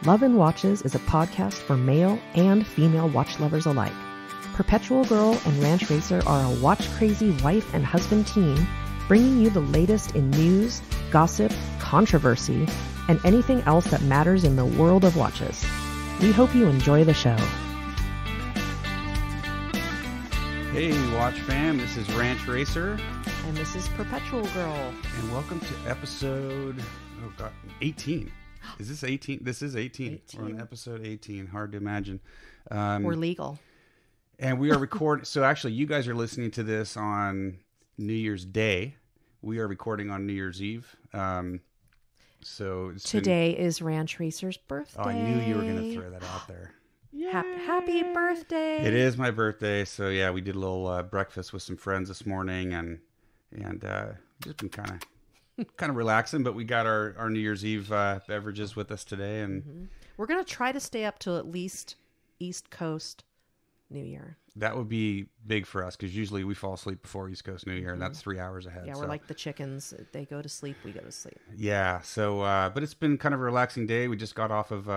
Love and Watches is a podcast for male and female watch lovers alike. Perpetual Girl and Ranch Racer are a watch-crazy wife and husband team bringing you the latest in news, gossip, controversy, and anything else that matters in the world of watches. We hope you enjoy the show. Hey, Watch fam, this is Ranch Racer. And this is Perpetual Girl. And welcome to episode 18. Is this 18? This is 18. We're on episode 18. Hard to imagine. We're legal. And we are recording. So actually, you guys are listening to this on New Year's Day. We are recording on New Year's Eve. So today is Ranch Racer's birthday. Oh, I knew you were going to throw that out there. Happy birthday. It is my birthday. So yeah, we did a little breakfast with some friends this morning and just been kind of relaxing, but we got our New Year's Eve beverages with us today, and we're gonna try to stay up till at least East Coast New Year. That would be big for us because usually we fall asleep before East Coast New Year, and that's 3 hours ahead. Yeah, we're like the chickens. They go to sleep, we go to sleep. Yeah, so but it's been kind of a relaxing day. We just got off of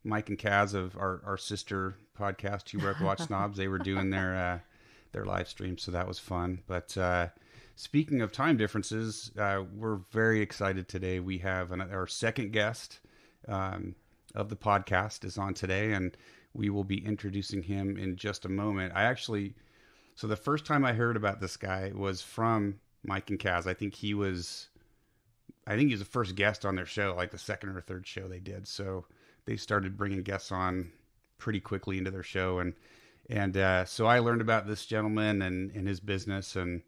Mike and Kaz of our sister podcast, Two Broke Watch Snobs. They were doing their live stream, so that was fun. But speaking of time differences, we're very excited today. We have our second guest of the podcast is on today, and we will be introducing him in just a moment. So the first time I heard about this guy was from Mike and Kaz. I think he was the first guest on their show, like the second or third show they did. So they started bringing guests on pretty quickly into their show, and so I learned about this gentleman and his business, and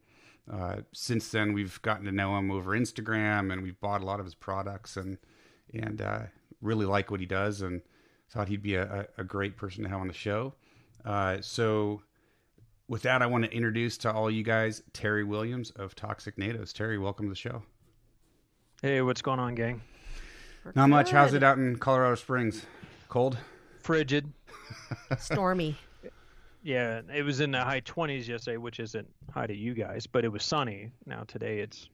since then we've gotten to know him over Instagram, and we've bought a lot of his products, and really like what he does, and thought he'd be a great person to have on the show. So with that, I want to introduce to all you guys Terry Williams of Toxic NATOs. Terry, welcome to the show. Hey, what's going on, gang? Not much. How's it out in Colorado Springs? Cold? Frigid. Stormy. Yeah, it was in the high 20s yesterday, which isn't high to you guys, but it was sunny. Now today it's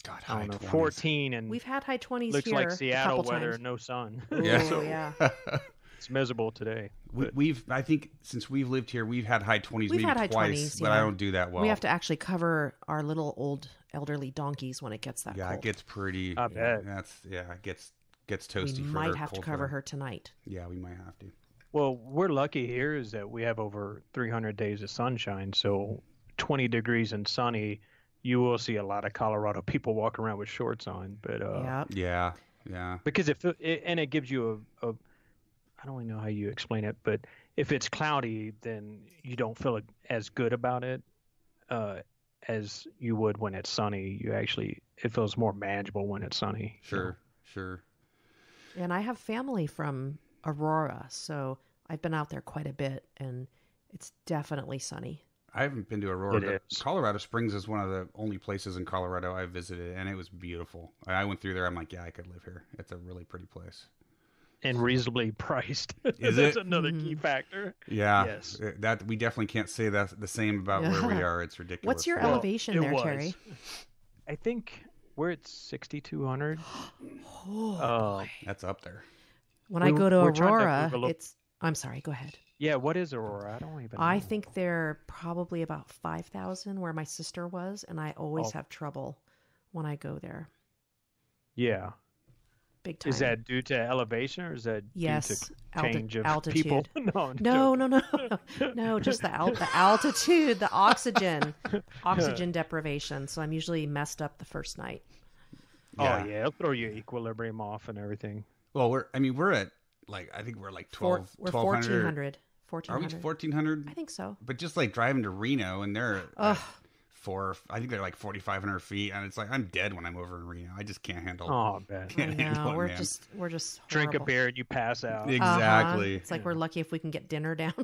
high 20s. 14, and we've had high 20s looks here. Looks like Seattle weather, times. no sun. Yeah. It's miserable today. I think since we've lived here, we've had high 20s maybe had high twice, 20s, but I don't do that well. We have to actually cover our little old elderly donkeys when it gets that cold. Yeah, it gets pretty. I bet. It gets toasty. We might have to cover her tonight. Yeah, we might have to. Well, we're lucky here is that we have over 300 days of sunshine, so 20 degrees and sunny, you will see a lot of Colorado people walking around with shorts on. But yeah. Because it gives you a I don't really know how you explain it, but if it's cloudy, then you don't feel as good about it as you would when it's sunny. It feels more manageable when it's sunny. Sure. And I have family from Aurora, so I've been out there quite a bit, and it's definitely sunny. I haven't been to Aurora. Colorado Springs is one of the only places in Colorado I visited, and it was beautiful. I went through there. I'm like, yeah, I could live here. It's a really pretty place. And reasonably priced. Is That's it? another key factor. Yeah. Yes. That we definitely can't say that the same about where we are. It's ridiculous. What's your elevation there, Terry? I think we're at 6,200. Oh, that's up there. When I go to Aurora, I'm sorry, go ahead. Yeah, what is Aurora? I don't even know. I think they're probably about 5,000 where my sister was, and I always have trouble when I go there. Yeah. Big time. Is that due to elevation, or is that due to change of altitude. people? No, just the altitude, the oxygen deprivation. So I'm usually messed up the first night. Yeah. Oh yeah, it'll throw your equilibrium off and everything. Well, we're at I think we're like 12. We're 1,400. Are we 1,400? I think so. But just like driving to Reno, and they're I think they're like 4,500 feet, and it's like I'm dead when I'm over in Reno. I just can't handle. Oh, bad. We're just horrible. Drink a beer and you pass out. Exactly. It's like we're lucky if we can get dinner down.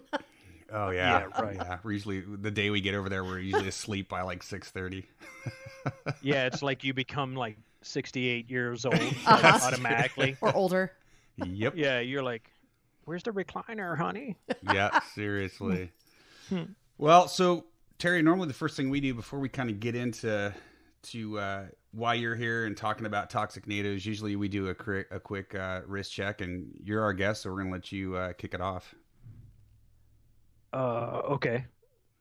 Oh yeah, right. Yeah, we're usually the day we get over there, we're usually asleep by like 6:30. Yeah, it's like you become like 68 years old automatically, or older. Yep. Yeah, you're like, where's the recliner, honey? Yeah, seriously. Well, so Terry, normally the first thing we do before we kind of get into while you're here and talking about Toxic NATOs, usually we do a quick wrist check, and you're our guest, so we're going to let you kick it off. Okay.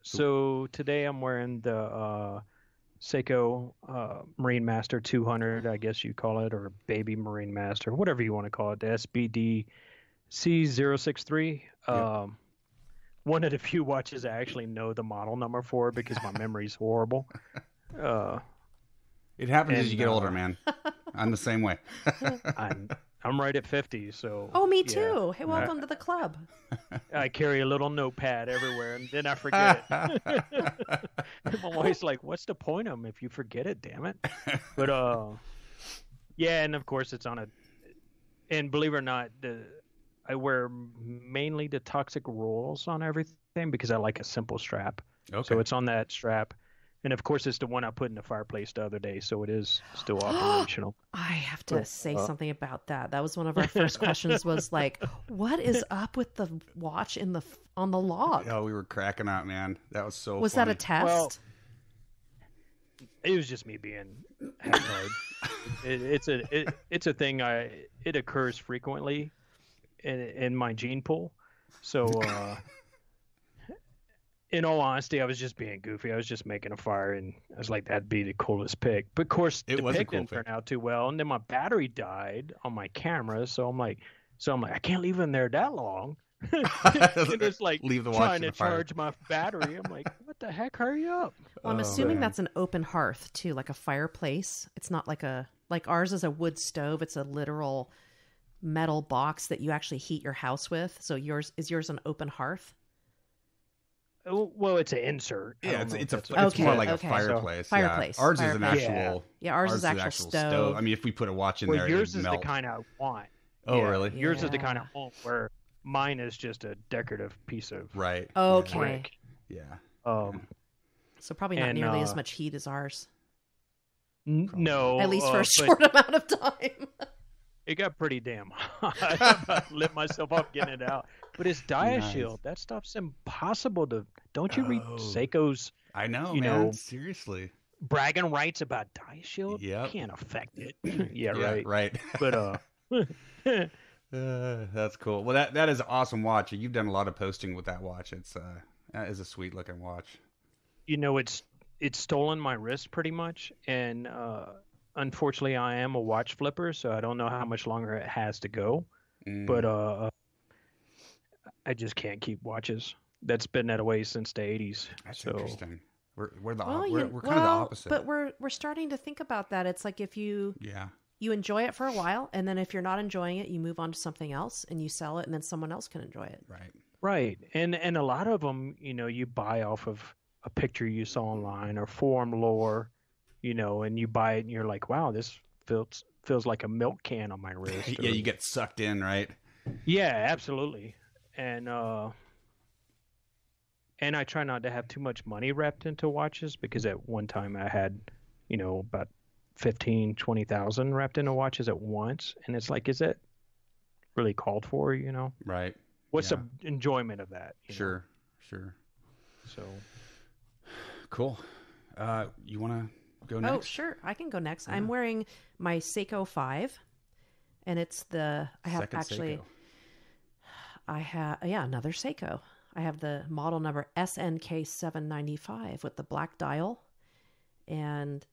So today I'm wearing the Seiko Marine Master 200, I guess you call it, or Baby Marine Master, whatever you want to call it, the SBD C063. Yep. One of the few watches I actually know the model number for because my memory's horrible. It happens as you get older, man. I'm the same way. I'm right at 50, so. Oh, me yeah. too. Hey, welcome to the club. I carry a little notepad everywhere, and then I forget it. My wife's like, "What's the point of them if you forget it? Damn it!" But yeah, and of course it's on a. And believe it or not, I wear mainly the Toxic rolls on everything because I like a simple strap. Okay. So it's on that strap. And of course, it's the one I put in the fireplace the other day, so it is still operational. I have to say something about that. That was one of our first questions. Was like, what is up with the watch on the log? Oh, we were cracking out, man. That was so. Was funny. that a test? Well, it was just me being half-tired. It's a thing. It occurs frequently in my gene pool. So. In all honesty, I was just being goofy. I was just making a fire, and I was like, that'd be the coolest pick. But of course, the pick didn't turn out too well, and then my battery died on my camera, so I'm like, I can't leave it in there that long. And it's like leave the watch trying to fire. charge my battery. I'm like, what the heck? Hurry up! Well, I'm assuming that's an open hearth too, like a fireplace. It's not like ours is a wood stove. It's a literal metal box that you actually heat your house with. So yours an open hearth? Well, it's an insert. Yeah, it's okay, more like okay. a fireplace. So, fireplace. Yeah. Ours is an Fireplace. actual. Yeah, ours is actual stove. I mean, if we put a watch in Well, there, yours it'd is melt. the kind I want. Oh, Yeah, really? Yours is the kind I want, where mine is just a decorative piece of Right. Okay. brick. Yeah. So probably not nearly as much heat as ours. No. At least for a short amount of time. It got pretty damn hot. I lit myself up getting it out. But it's Diashield. That stuff's impossible to. Don't you read Seiko's? I know, you man. know, Seriously. bragging rights about Diashield? Yep. Can't affect it. Yeah, right. Right. But that's cool. Well, that is an awesome watch. You've done a lot of posting with that watch. That is a sweet looking watch. you know, it's stolen my wrist pretty much, and unfortunately, I am a watch flipper, so I don't know how much longer it has to go. But I just can't keep watches. That's been that way since the 80s. That's so. Interesting. We're kind of the opposite. But we're starting to think about that. It's like if you enjoy it for a while, and then if you're not enjoying it, you move on to something else and you sell it, and then someone else can enjoy it. Right. And a lot of them, you know, you buy off of a picture you saw online or forum lore, you know, and you buy it and you're like, wow, this feels like a milk can on my wrist. Yeah, you get sucked in, right? Yeah, absolutely. And I try not to have too much money wrapped into watches, because at one time I had, you know, about 20,000 wrapped into watches at once. And it's like, is that really called for, you know? Right. What's the enjoyment of that? Sure. So. Cool. You want to go next? Oh, sure. I can go next. Yeah. I'm wearing my Seiko 5, and it's another Seiko. I have the model number SNK795 with the black dial, and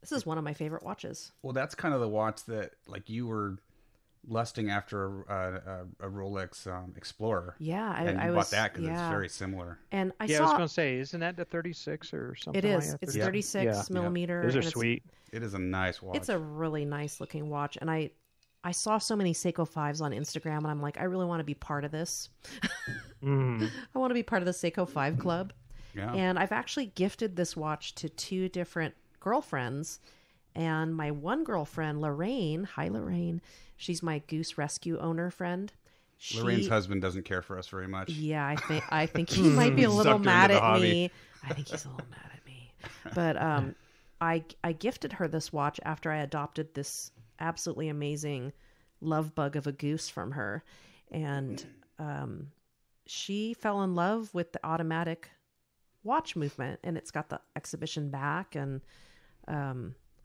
this is one of my favorite watches. Well, that's kind of the watch that, like, you were lusting after a Rolex Explorer. Yeah, I bought that because it's very similar. And I was going to say, isn't that the 36 or something? It is. Like that? It's 36 millimeter. Those are sweet. It is a nice watch. It's a really nice looking watch, and I saw so many Seiko 5s on Instagram, and I'm like, I really want to be part of this. I want to be part of the Seiko 5 club. Yeah. And I've actually gifted this watch to 2 different girlfriends. And my one girlfriend, Lorraine, hi Lorraine, she's my Goose Rescue owner friend. Lorraine's husband doesn't care for us very much. Yeah, I think he might be a little mad at me. I think he's a little mad at me. But I gifted her this watch after I adopted this absolutely amazing love bug of a goose from her, and she fell in love with the automatic watch movement, and it's got the exhibition back, and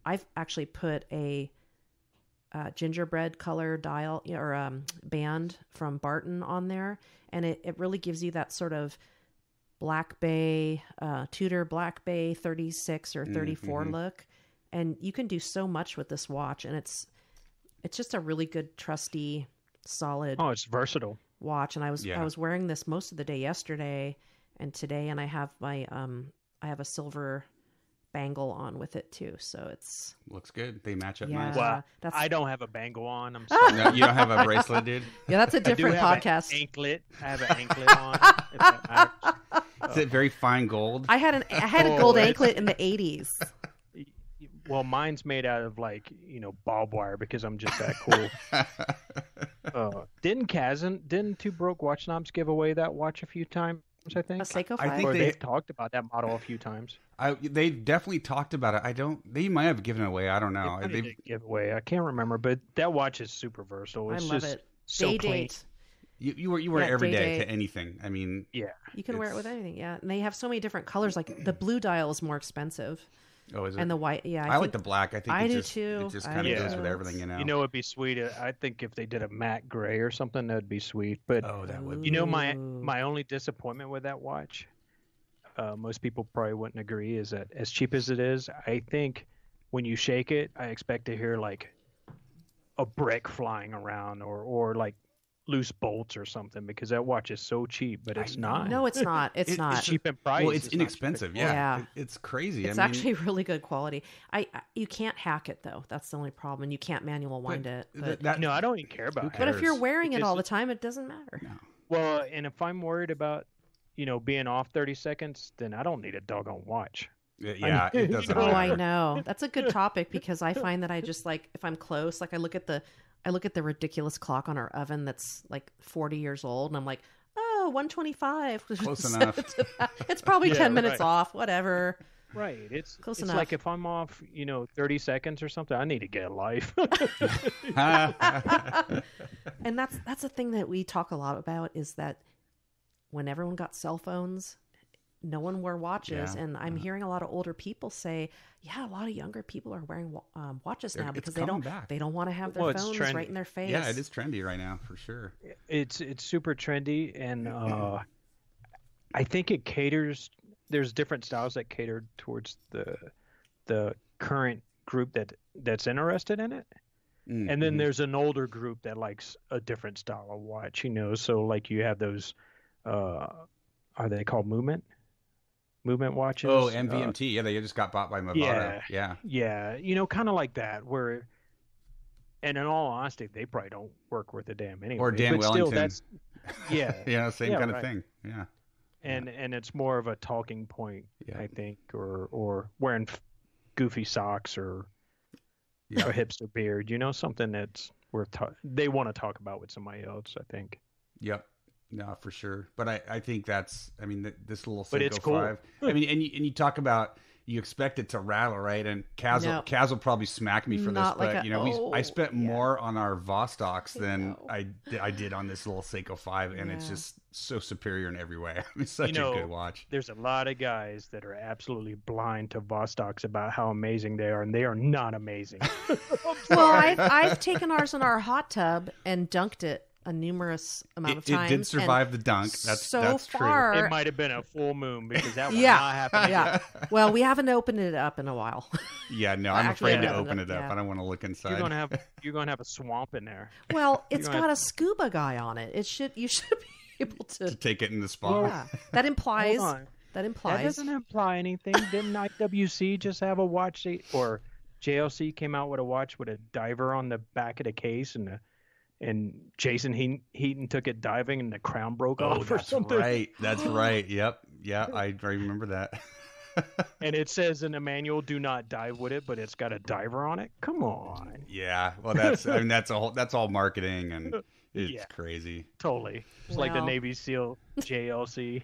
I've actually put a gingerbread color dial or band from Barton on there, and it really gives you that sort of Black Bay, Tudor Black Bay 36 or 34 look. And you can do so much with this watch, and it's just a really good, trusty, solid. Oh, it's versatile watch. And I was wearing this most of the day yesterday and today, and I have my I have a silver bangle on with it too, so it's looks good. They match up nice. Well, I don't have a bangle on. I'm sorry. No, you don't have a bracelet, dude? Yeah, that's a different podcast. I have an anklet on. If that matters. Is it very fine gold? I had a gold anklet in the 80s. Well, mine's made out of barbed wire because I'm just that cool. Didn't Two Broke Watch Snobs give away that watch a few times? I think. A Seiko 5? I think they've talked about that model a few times. They definitely talked about it. They might have given it away. I don't know. They did give away. I can't remember, but that watch is super versatile. It's I love just it. so Day clean. date. You wear it every day to anything. I mean, yeah, you can wear it with anything. Yeah, and they have so many different colors. Like the blue dial is more expensive. Oh, is it? And the white, yeah. I like the black. I think I it do just, too. It just kind of goes with everything, You know, it'd be sweet. I think if they did a matte gray or something, that'd be sweet. But that would. You know, my only disappointment with that watch, most people probably wouldn't agree, is that as cheap as it is, I think when you shake it, I expect to hear like a brick flying around or like loose bolts or something, because that watch is so cheap, but it's not. No, it's not. It's not. It's cheap in price. Well, it's inexpensive. Yeah. It's crazy. It's actually really good quality. You can't hack it though. That's the only problem. And you can't manual wind it. But, no, I don't even care about it. But if you're wearing it all the time, it doesn't matter. No. Well, and if I'm worried about, being off 30 seconds, then I don't need a doggone watch. Yeah, it doesn't matter. Oh, I know. That's a good topic, because I find that I just if I'm close, I look at the ridiculous clock on our oven that's like 40 years old, and I'm like, oh, 125. Close enough. It's probably 10 minutes off, whatever. Right. It's close it's enough. Like if I'm off, 30 seconds or something, I need to get a life. And that's a thing that we talk a lot about, is that when everyone got cell phones, no one wore watches. And I'm hearing a lot of older people say, a lot of younger people are wearing watches now because they don't want to have their phones right in their face. Yeah, it is trendy right now for sure. It's super trendy, and I think it caters. There's different styles that cater towards the current group that's interested in it. Mm-hmm. And then there's an older group that likes a different style of watch, So like you have those, are they called movement watches? Oh, MVMT. They just got bought by Movado. Yeah. Kind of like that, where, and in all honesty, they probably don't work worth a damn anyway. Or Dan Wellington. Still, same kind of thing. Yeah. And it's more of a talking point, I think, or wearing goofy socks or a hipster beard, something that's worth they want to talk about with somebody else, I think. Yep. No, for sure. But I think that's, this little Seiko it's cool. 5. and you talk about, you expect it to rattle, right? And Kaz will probably smack me for this, but I spent more on our Vostoks than I did on this little Seiko 5, and it's just so superior in every way. It's such a good watch. There's a lot of guys that are absolutely blind to Vostoks about how amazing they are, and they are not amazing. Well, I've taken ours in our hot tub and dunked it a numerous amount of times. It did survive the dunk. That's far, true. It might have been a full moon, because that was not happening. Yeah. Well, we haven't opened it up in a while. Yeah, no, I'm afraid to open it up. I don't want to look inside. You're gonna have a swamp in there. Well, it's got a scuba guy on it. You should be able to take it in the spa. Yeah. That implies. That doesn't imply anything. Didn't IWC just have a watch, or JLC came out with a watch with a diver on the back of the case, and Jason Heaton took it diving and the crown broke off or something. That's right. Yep. Yeah, I remember that. And it says in the manual, do not dive with it, but it's got a diver on it. Come on. Yeah. Well, that's all marketing, and it's crazy. Totally. It's like the Navy SEAL JLC.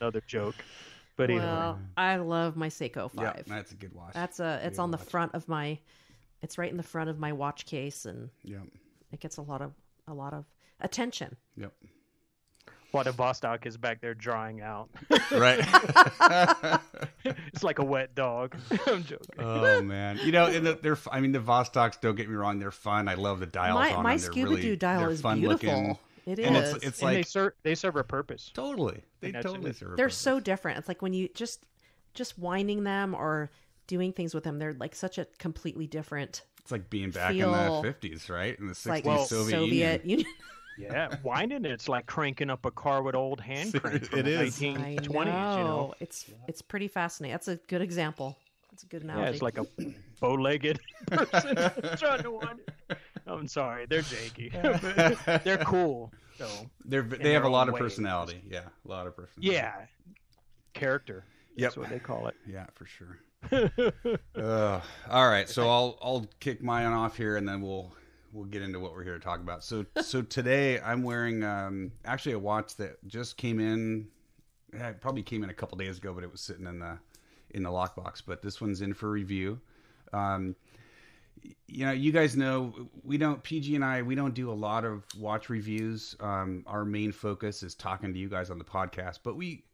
Another joke. But anyway. I love my Seiko 5. Yeah, that's a good watch. It's on the front of my. It's right in the front of my watch case, and it gets a lot of attention. Yep. while the Vostok is back there drying out. Right. It's like a wet dog. I'm joking. Oh man, you know, and the Vostoks. Don't get me wrong, they're fun. I love the dials on them. My They're Scuba really, Doo dial they're is fun beautiful. looking. It And is. it's And like they serve a purpose. totally. They And totally serve. A They're purpose. so different. It's like when you just winding them or doing things with them, they're like such a completely different. It's like being back in feel. the 50s, right? In the 60s, Like Soviet Union. Yeah, winding it's like cranking up a car with old hand cranks from It the is. 1920s. I know. You know, It's pretty fascinating. That's a good example. That's a good analogy. yeah, it's like a bow-legged person trying to wind it. I'm sorry, they're janky. But they're cool. So They have a their lot own of way. personality. Yeah, a lot of personality. Yeah, character. That's Yep. what they call it. Yeah, for sure. All right, so I'll kick mine off here, and then we'll get into what we're here to talk about. So today I'm wearing actually a watch that just came in. It probably came in a couple days ago, but it was sitting in the lockbox. But this one's in for review. You know, you guys know PG and I, we don't do a lot of watch reviews. Our main focus is talking to you guys on the podcast, but we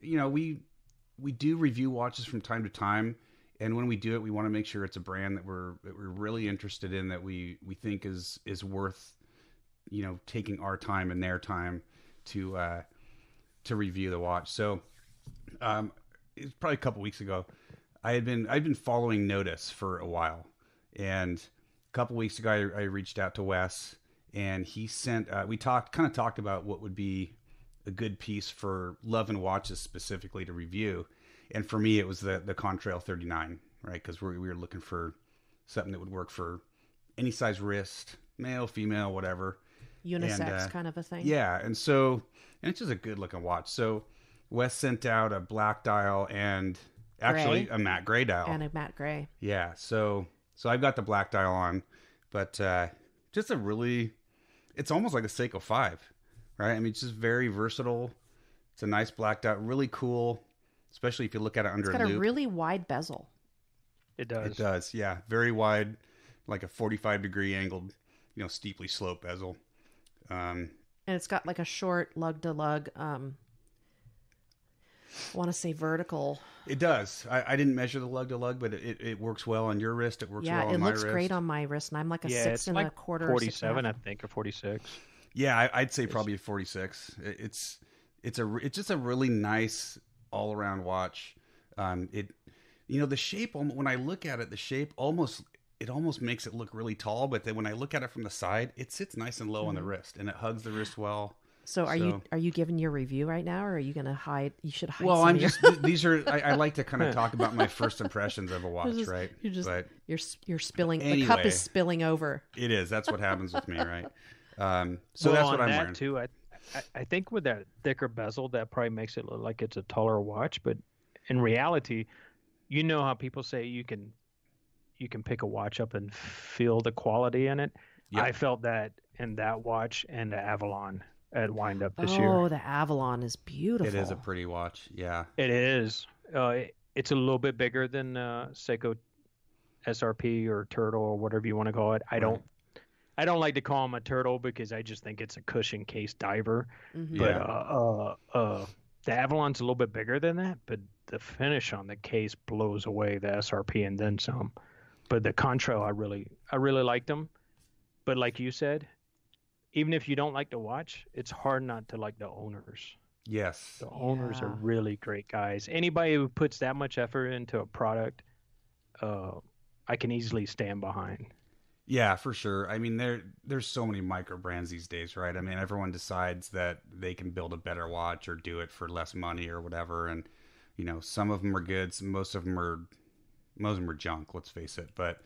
do review watches from time to time. And when we do it, we want to make sure it's a brand that we're really interested in, that we think is worth, you know, taking our time and their time to review the watch. So, it's probably a couple weeks ago. I'd been following Notice for a while, and a couple weeks ago I reached out to Wes, and he sent. We talked about what would be a good piece for Love and Watches specifically to review. And for me, it was the Contrail 39, right? Because we were looking for something that would work for any size wrist, male, female, whatever. Unisex kind of a thing. Yeah, and it's just a good looking watch. So Wes sent out a black dial and actually a matte gray dial. And a matte gray. Yeah, so I've got the black dial on, but just it's almost like a Seiko 5, right? I mean, it's just very versatile. It's a nice black dial, really cool. Especially if you look at it under a loop. It's got a really wide bezel. It does. It does, yeah. Very wide, like a 45-degree angled, you know, steeply sloped bezel. And it's got like a short lug-to-lug, I want to say vertical. It does. I didn't measure the lug-to-lug, but it works well on your wrist. It works well on my wrist. Yeah, it looks great on my wrist, and I'm like a 6 and a quarter. 47, I think, or 46. Yeah, I'd say probably a 46. It's just a really nice all-around watch. The shape, when I look at it, the shape almost makes it look really tall, but then when I look at it from the side, it sits nice and low on the wrist, and it hugs the wrist well. So are you giving your review right now, or are you going to hide? You should hide. Well, some I like to kind of talk about my first impressions of a watch, right? You're spilling. Anyway, the cup is spilling over. It is. That's what happens with me, right? That's on what I'm that wearing too. I think with that thicker bezel, that probably makes it look like it's a taller watch. But in reality, you know how people say you can pick a watch up and feel the quality in it. Yep. I felt that in that watch and the Avalon at Wind Up this year. Oh, the Avalon is beautiful. It is a pretty watch. Yeah, it is. It's a little bit bigger than Seiko SRP or Turtle or whatever you want to call it. I don't like to call him a turtle because I just think it's a cushion case diver. Mm-hmm. But the Avalon's a little bit bigger than that, but the finish on the case blows away the SRP and then some. But the Contrail, I really liked them. But like you said, even if you don't like the watch, it's hard not to like the owners. Yes. The owners are really great guys. Anybody who puts that much effort into a product, I can easily stand behind. Yeah, for sure. I mean, there's so many micro brands these days, right? I mean, everyone decides that they can build a better watch or do it for less money or whatever. And, you know, some of them are good. Most of them are junk, let's face it. But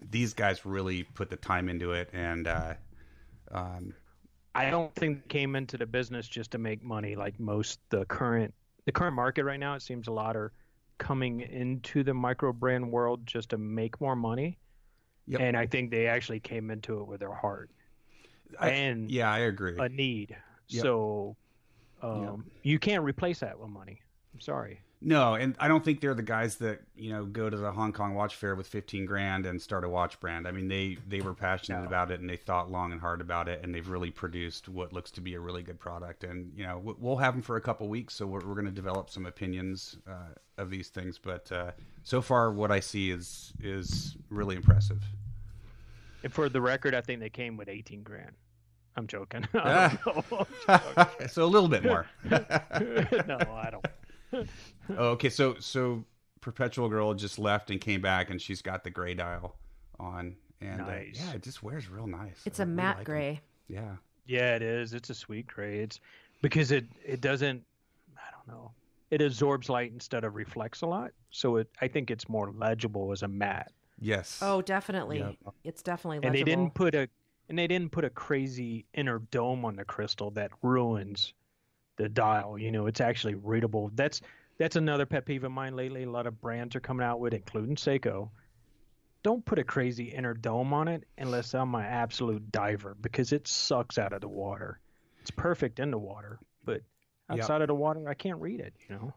these guys really put the time into it. And I don't think they came into the business just to make money like most the current market right now. It seems a lot are coming into the micro brand world just to make more money. Yep. And I think they actually came into it with their heart. I agree. A need. Yep. So you can't replace that with money. I'm sorry. No, and I don't think they're the guys that, go to the Hong Kong Watch Fair with 15 grand and start a watch brand. I mean, they were passionate about it, and they thought long and hard about it, and they've really produced what looks to be a really good product. And, we'll have them for a couple weeks, so we're going to develop some opinions of these things. But so far, what I see is really impressive. And for the record, I think they came with 18 grand. I'm joking. So a little bit more. No, I don't. Okay, so Perpetual Girl just left and came back, and she's got the gray dial on, and nice. it just wears real nice. It's a matte gray. Yeah. Yeah, it is. It's a sweet gray. It's because it doesn't. I don't know. It absorbs light instead of reflects a lot, so I think it's more legible as a matte. Yes. Oh, definitely. Yep. It's definitely legible. And they didn't put a crazy inner dome on the crystal that ruins the dial. It's actually readable. That's another pet peeve of mine lately. A lot of brands are coming out with, including Seiko. Don't put a crazy inner dome on it unless I'm an absolute diver, because it sucks out of the water. It's perfect in the water, but outside of the water, I can't read it.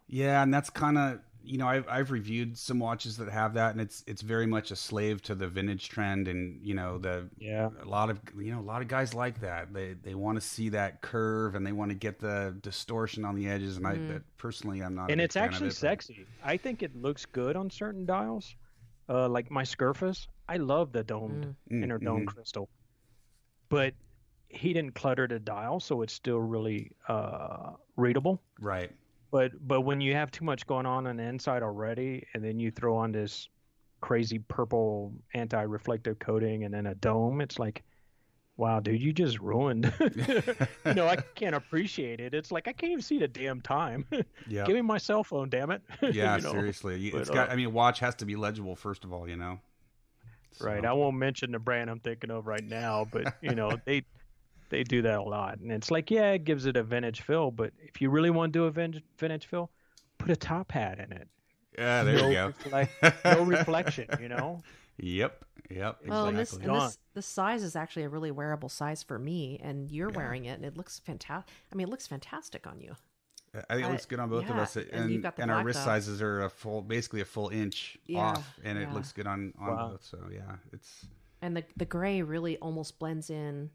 Yeah, and that's kind of I've reviewed some watches that have that, and it's very much a slave to the vintage trend, and a lot of guys like that. They want to see that curve, and they want to get the distortion on the edges, and personally I'm not. And it's actually it, sexy. I think it looks good on certain dials, like my Skirfus. I love the domed inner dome crystal, but he didn't clutter the dial, so it's still really readable. Right. But when you have too much going on the inside already, and then you throw on this crazy purple anti-reflective coating and then a dome, it's like, wow, dude, you just ruined. I can't appreciate it. It's like I can't even see the damn time. Yeah. Give me my cell phone, damn it. Yeah, seriously. It's got. Watch has to be legible first of all. So. Right. I won't mention the brand I'm thinking of right now, but they do that a lot, and it's like, yeah, it gives it a vintage feel, but if you really want to do a vintage feel, put a top hat in it. Yeah, there you go. No reflection, Yep, exactly. Well, and this size is actually a really wearable size for me, and you're wearing it, and it looks fantastic. It looks fantastic on you. I think it looks good on both of us, and our wrist sizes are basically a full inch off, and it looks good on both. So it's. And the gray really almost blends in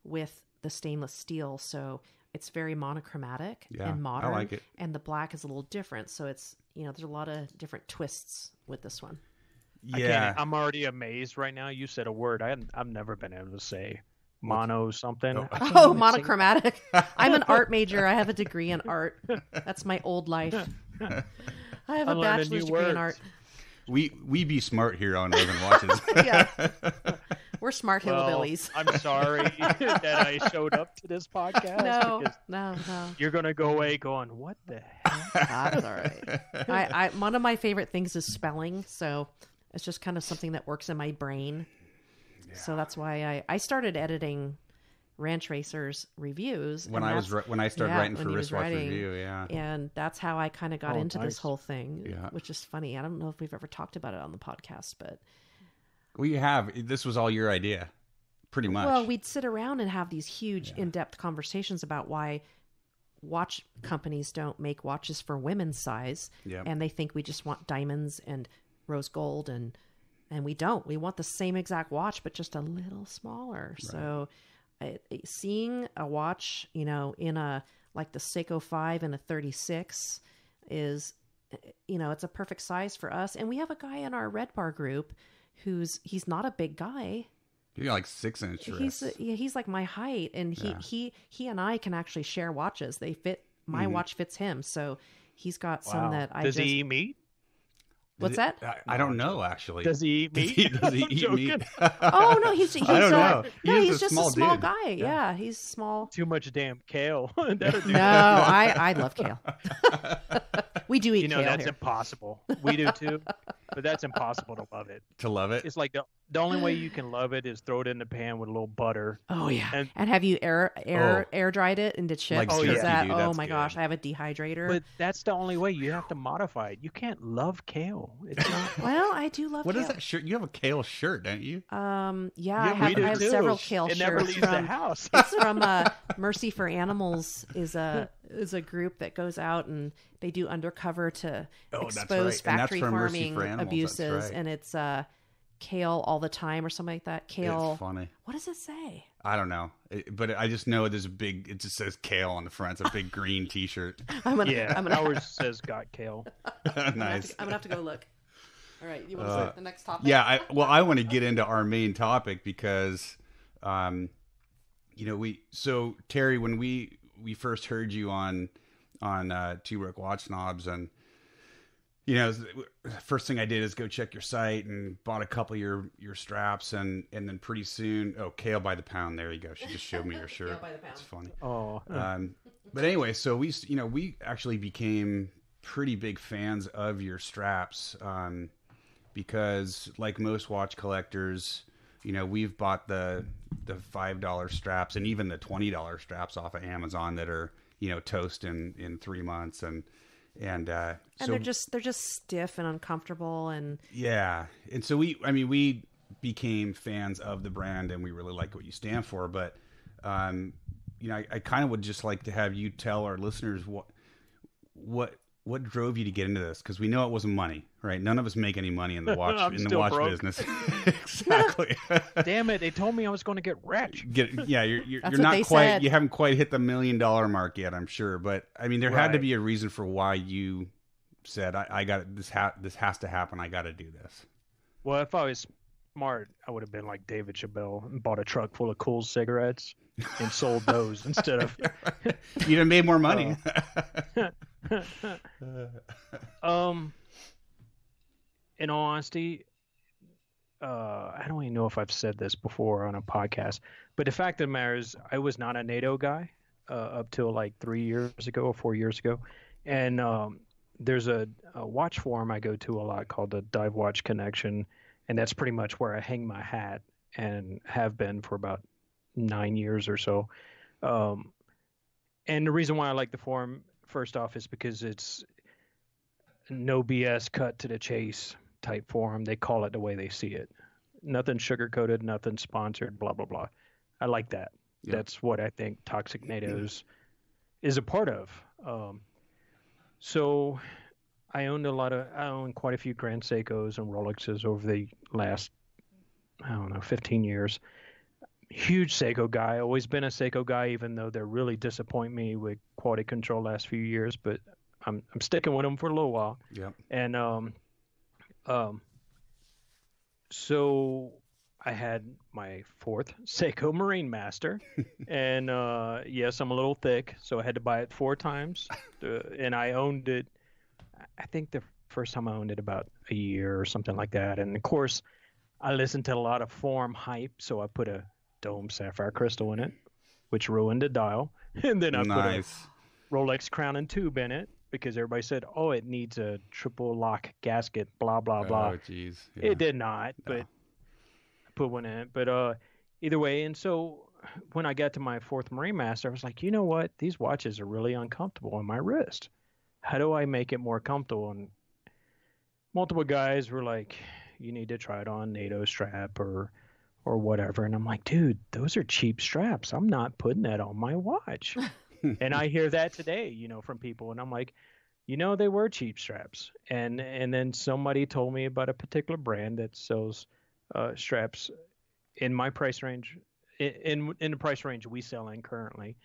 with the stainless steel, so it's very monochromatic and modern. I like it. And the black is a little different, so it's there's a lot of different twists with this one. Yeah, I'm already amazed right now. You said a word I've never been able to say. Mono something. Oh, monochromatic. I'm an art major. I have a degree in art. That's my old life. I have a bachelor's degree in art. We be smart here on Raven Watches. Yeah. We're smart hillbillies. I'm sorry that I showed up to this podcast. No. You're going to go away going, what the hell? That's all right. One of my favorite things is spelling, so it's just kind of something that works in my brain. Yeah. So that's why I started editing Ranch Racers reviews. When I started writing for Wristwatch Review, And that's how I kind of got into this whole thing, which is funny. I don't know if we've ever talked about it on the podcast, but... We have. This was all your idea, pretty much. Well, we'd sit around and have these huge, in-depth conversations about why watch companies don't make watches for women's size, and they think we just want diamonds and rose gold, and we don't. We want the same exact watch, but just a little smaller. Right. So, seeing a watch, in a like the Seiko 5 and a 36 is, it's a perfect size for us. And we have a guy in our Red Bar group. He's not a big guy. You're like 6 inch. He's like my height, and he and I can actually share watches. They fit. My watch fits him, so he's got some that I Does he eat meat? What's that? I don't know, actually. Does he eat meat? Does he eat meat? Oh no, he's I don't know. He's just a small dude. guy. Yeah, he's small. Too much damn kale. No, I love kale. We do eat kale that's here. Impossible. We do too, but that's impossible to love it. To love it? It's like the only way you can love it is throw it in the pan with a little butter. Oh yeah. And have you air dried it into chips? Oh my gosh, I have a dehydrator. But that's the only way. You have to modify it. You can't love kale. It's not. Well, I do love. What kale. is that shirt? You have a kale shirt, don't you? Yeah, I have several kale shirts. It never leaves the house. It's from Mercy for Animals. Is a is a group that goes out and they do undercover to expose right. factory Mercy farming for Animals, abuses, right. and it's kale all the time or something like that. Kale. It's funny. What does it say? I don't know, but I just know there's it just says kale on the front. It's a big green T-shirt. Ours says got kale. Nice. I'm gonna have to go look. All right, you want to start the next topic? Yeah, I want to get into our main topic because, Terry, when we first heard you on Two Broke Watch Snobs, and first thing I did is go check your site and bought a couple of your straps, and then pretty soon, kale by the pound. There you go. She just showed me your shirt. Kale by the pound. It's funny. Oh. But anyway, so we actually became pretty big fans of your straps, because like most watch collectors, we've bought the $5 straps and even the $20 straps off of Amazon that are toast in 3 months, and so they're just stiff and uncomfortable, and yeah, and so we became fans of the brand, and we really like what you stand for. But I kind of would just like to have you tell our listeners what drove you to get into this, because we know it wasn't money, right? None of us make any money in the watch watch business. Exactly. Damn it! They told me I was going to get rich. You're not quite. Said. You haven't quite hit the $1 million mark yet, I'm sure. But I mean, there had to be a reason for why you said, "I got this. This has to happen. I got to do this." Well, if I was smart, I would have been like David Chappelle and bought a truck full of Cool cigarettes and sold those instead of. You'd have made more money. In all honesty, I don't even know if I've said this before on a podcast, but the fact of the matter is I was not a NATO guy up till like 3 years ago or 4 years ago. And there's a watch forum I go to a lot called the Dive Watch Connection, and that's pretty much where I hang my hat and have been for about 9 years or so. And the reason why I like the forum, first off, is because it's no BS, cut to the chase type forum. They call it the way they see it. Nothing sugar-coated, nothing sponsored, blah, blah, blah. I like that. Yep. That's what I think Toxic NATOs is a part of. So I own quite a few Grand Seikos and Rolexes over the last, 15 years. Huge Seiko guy. Always been a Seiko guy, even though they're really disappoint me with quality control last few years. But I'm sticking with them for a little while. Yeah. And so I had my fourth Seiko Marine Master, and yes, I'm a little thick, so I had to buy it 4 times, and I owned it. I think the first time I owned it about a year or something like that. And of course, I listened to a lot of forum hype, so I put a dome sapphire crystal in it, which ruined the dial, and then I put a Rolex crown and tube in it because everybody said, "Oh, it needs a triple lock gasket." Blah blah blah. Oh, jeez. Yeah. It did not, but I put one in it. But either way, and so when I got to my fourth Marine Master, I was like, you know what? These watches are really uncomfortable on my wrist. How do I make it more comfortable? And multiple guys were like, you need to try it on NATO strap or whatever. And I'm like, dude, those are cheap straps. I'm not putting that on my watch. And I hear that today, from people. And I'm like, they were cheap straps. And then somebody told me about a particular brand that sells straps in my price range, in the price range we sell in currently.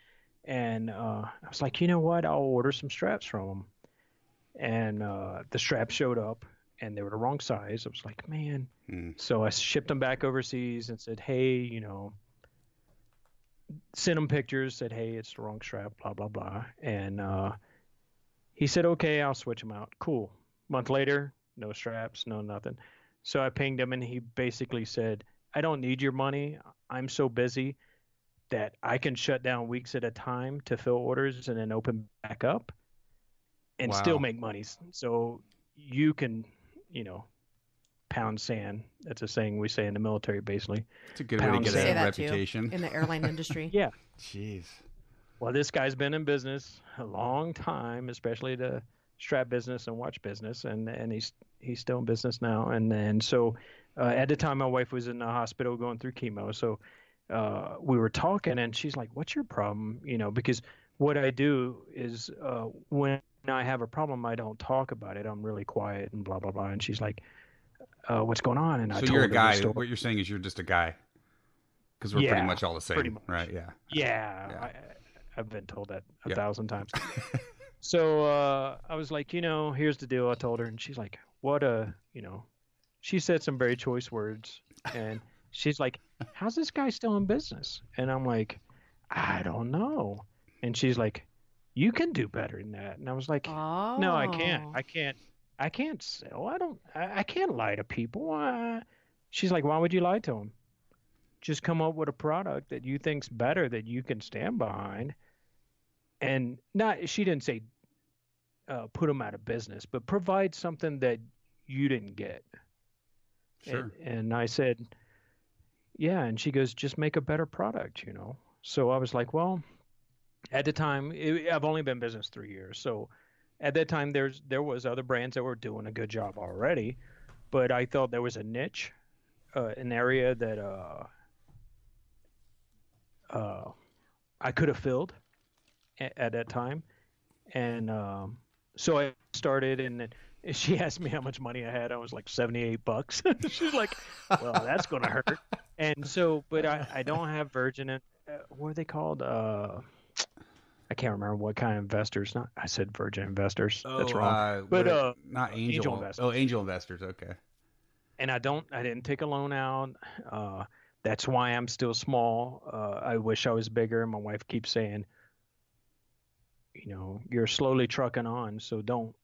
And I was like, you know what? I'll order some straps from them. And the straps showed up, and they were the wrong size. I was like, man. So I shipped them back overseas and said, hey, sent him pictures, said, hey, it's the wrong strap, blah, blah, blah. And he said, okay, I'll switch them out. Cool. Month later, no straps, no nothing. So I pinged him, and he basically said, I don't need your money. I'm so busy that I can shut down weeks at a time to fill orders and then open back up and still make money. So you can, pound sand. That's a saying we say in the military, basically. It's a good way to get a reputation. In the airline industry. Yeah. Jeez. Well, this guy's been in business a long time, especially the strap business and watch business, and he's still in business now. And so at the time, my wife was in the hospital going through chemo. So we were talking, and she's like, what's your problem? Because what I do is when I have a problem, I don't talk about it. I'm really quiet and blah blah blah. And she's like, "What's going on?" And I So told you're a her the guy. story. What you're saying is you're just a guy, because we're pretty Yeah, much all the pretty same, much. right? Yeah. Yeah, I've been told that a Yeah. thousand times. So I was like, here's the deal. I told her, and she's like, what she said some very choice words, and she's like, how's this guy still in business? And I'm like, I don't know. And she's like, you can do better than that. And I was like, no, I can't. Oh. I can't sell. I can't lie to people. She's like, why would you lie to them? Just come up with a product that you think's better that you can stand behind. And she didn't say put them out of business, but provide something that you didn't get. Sure. And I said, yeah. And she goes, just make a better product, So I was like, well, at the time, I've only been in business 3 years. So at that time, there was other brands that were doing a good job already, but I thought there was a niche, an area that I could have filled at that time. And so I started, and then she asked me how much money I had. I was like $78. She's like, well, that's going to hurt. And so, but I don't have Virgin. What are they called? I can't remember what kind of investors. I said Virgin investors. That's wrong. But not angel investors. Oh, angel investors. Okay. And I didn't take a loan out. That's why I'm still small. I wish I was bigger. My wife keeps saying, you're slowly trucking on, so don't,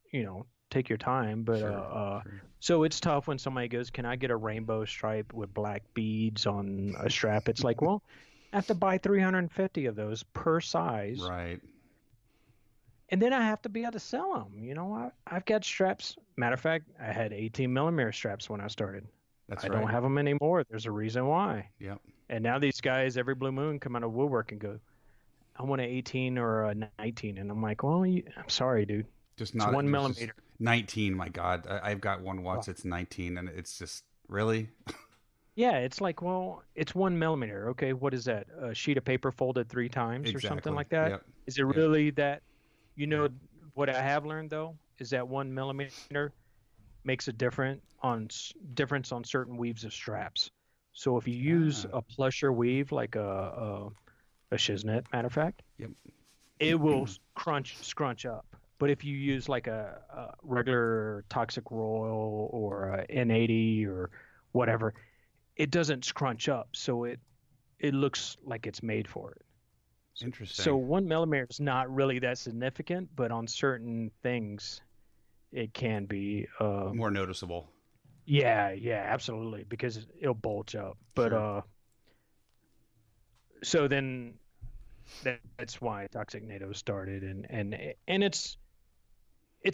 take your time. But Sure. so it's tough when somebody goes, can I get a rainbow stripe with black beads on a strap? It's like, well, I have to buy 350 of those per size. Right. And then I have to be able to sell them. I've got straps. Matter of fact, I had 18 millimeter straps when I started. I don't have them anymore. There's a reason why. Yep. And now these guys, every blue moon, come out of woodwork and go, I want an 18 or a 19. And I'm like, well, I'm sorry, dude. Just not 1 millimeter. 19. My God, I've got one watch that's 19, and it's just really. Yeah, it's like, well, it's 1 millimeter. Okay, what is that? A sheet of paper folded 3 times or something like that? Yep. Is it really that? What I have learned though is that 1 millimeter makes a difference on certain weaves of straps. So if you use a plusher weave like a Shiznit, matter of fact, yep, it will scrunch up. But if you use like a regular Toxic Royal or a N80 or whatever, it doesn't scrunch up. So it looks like it's made for it. Interesting. So 1 millimeter is not really that significant, but on certain things, it can be more noticeable. Yeah, absolutely, because it'll bulge up. But Sure. So then that's why Toxic NATOs started, and it's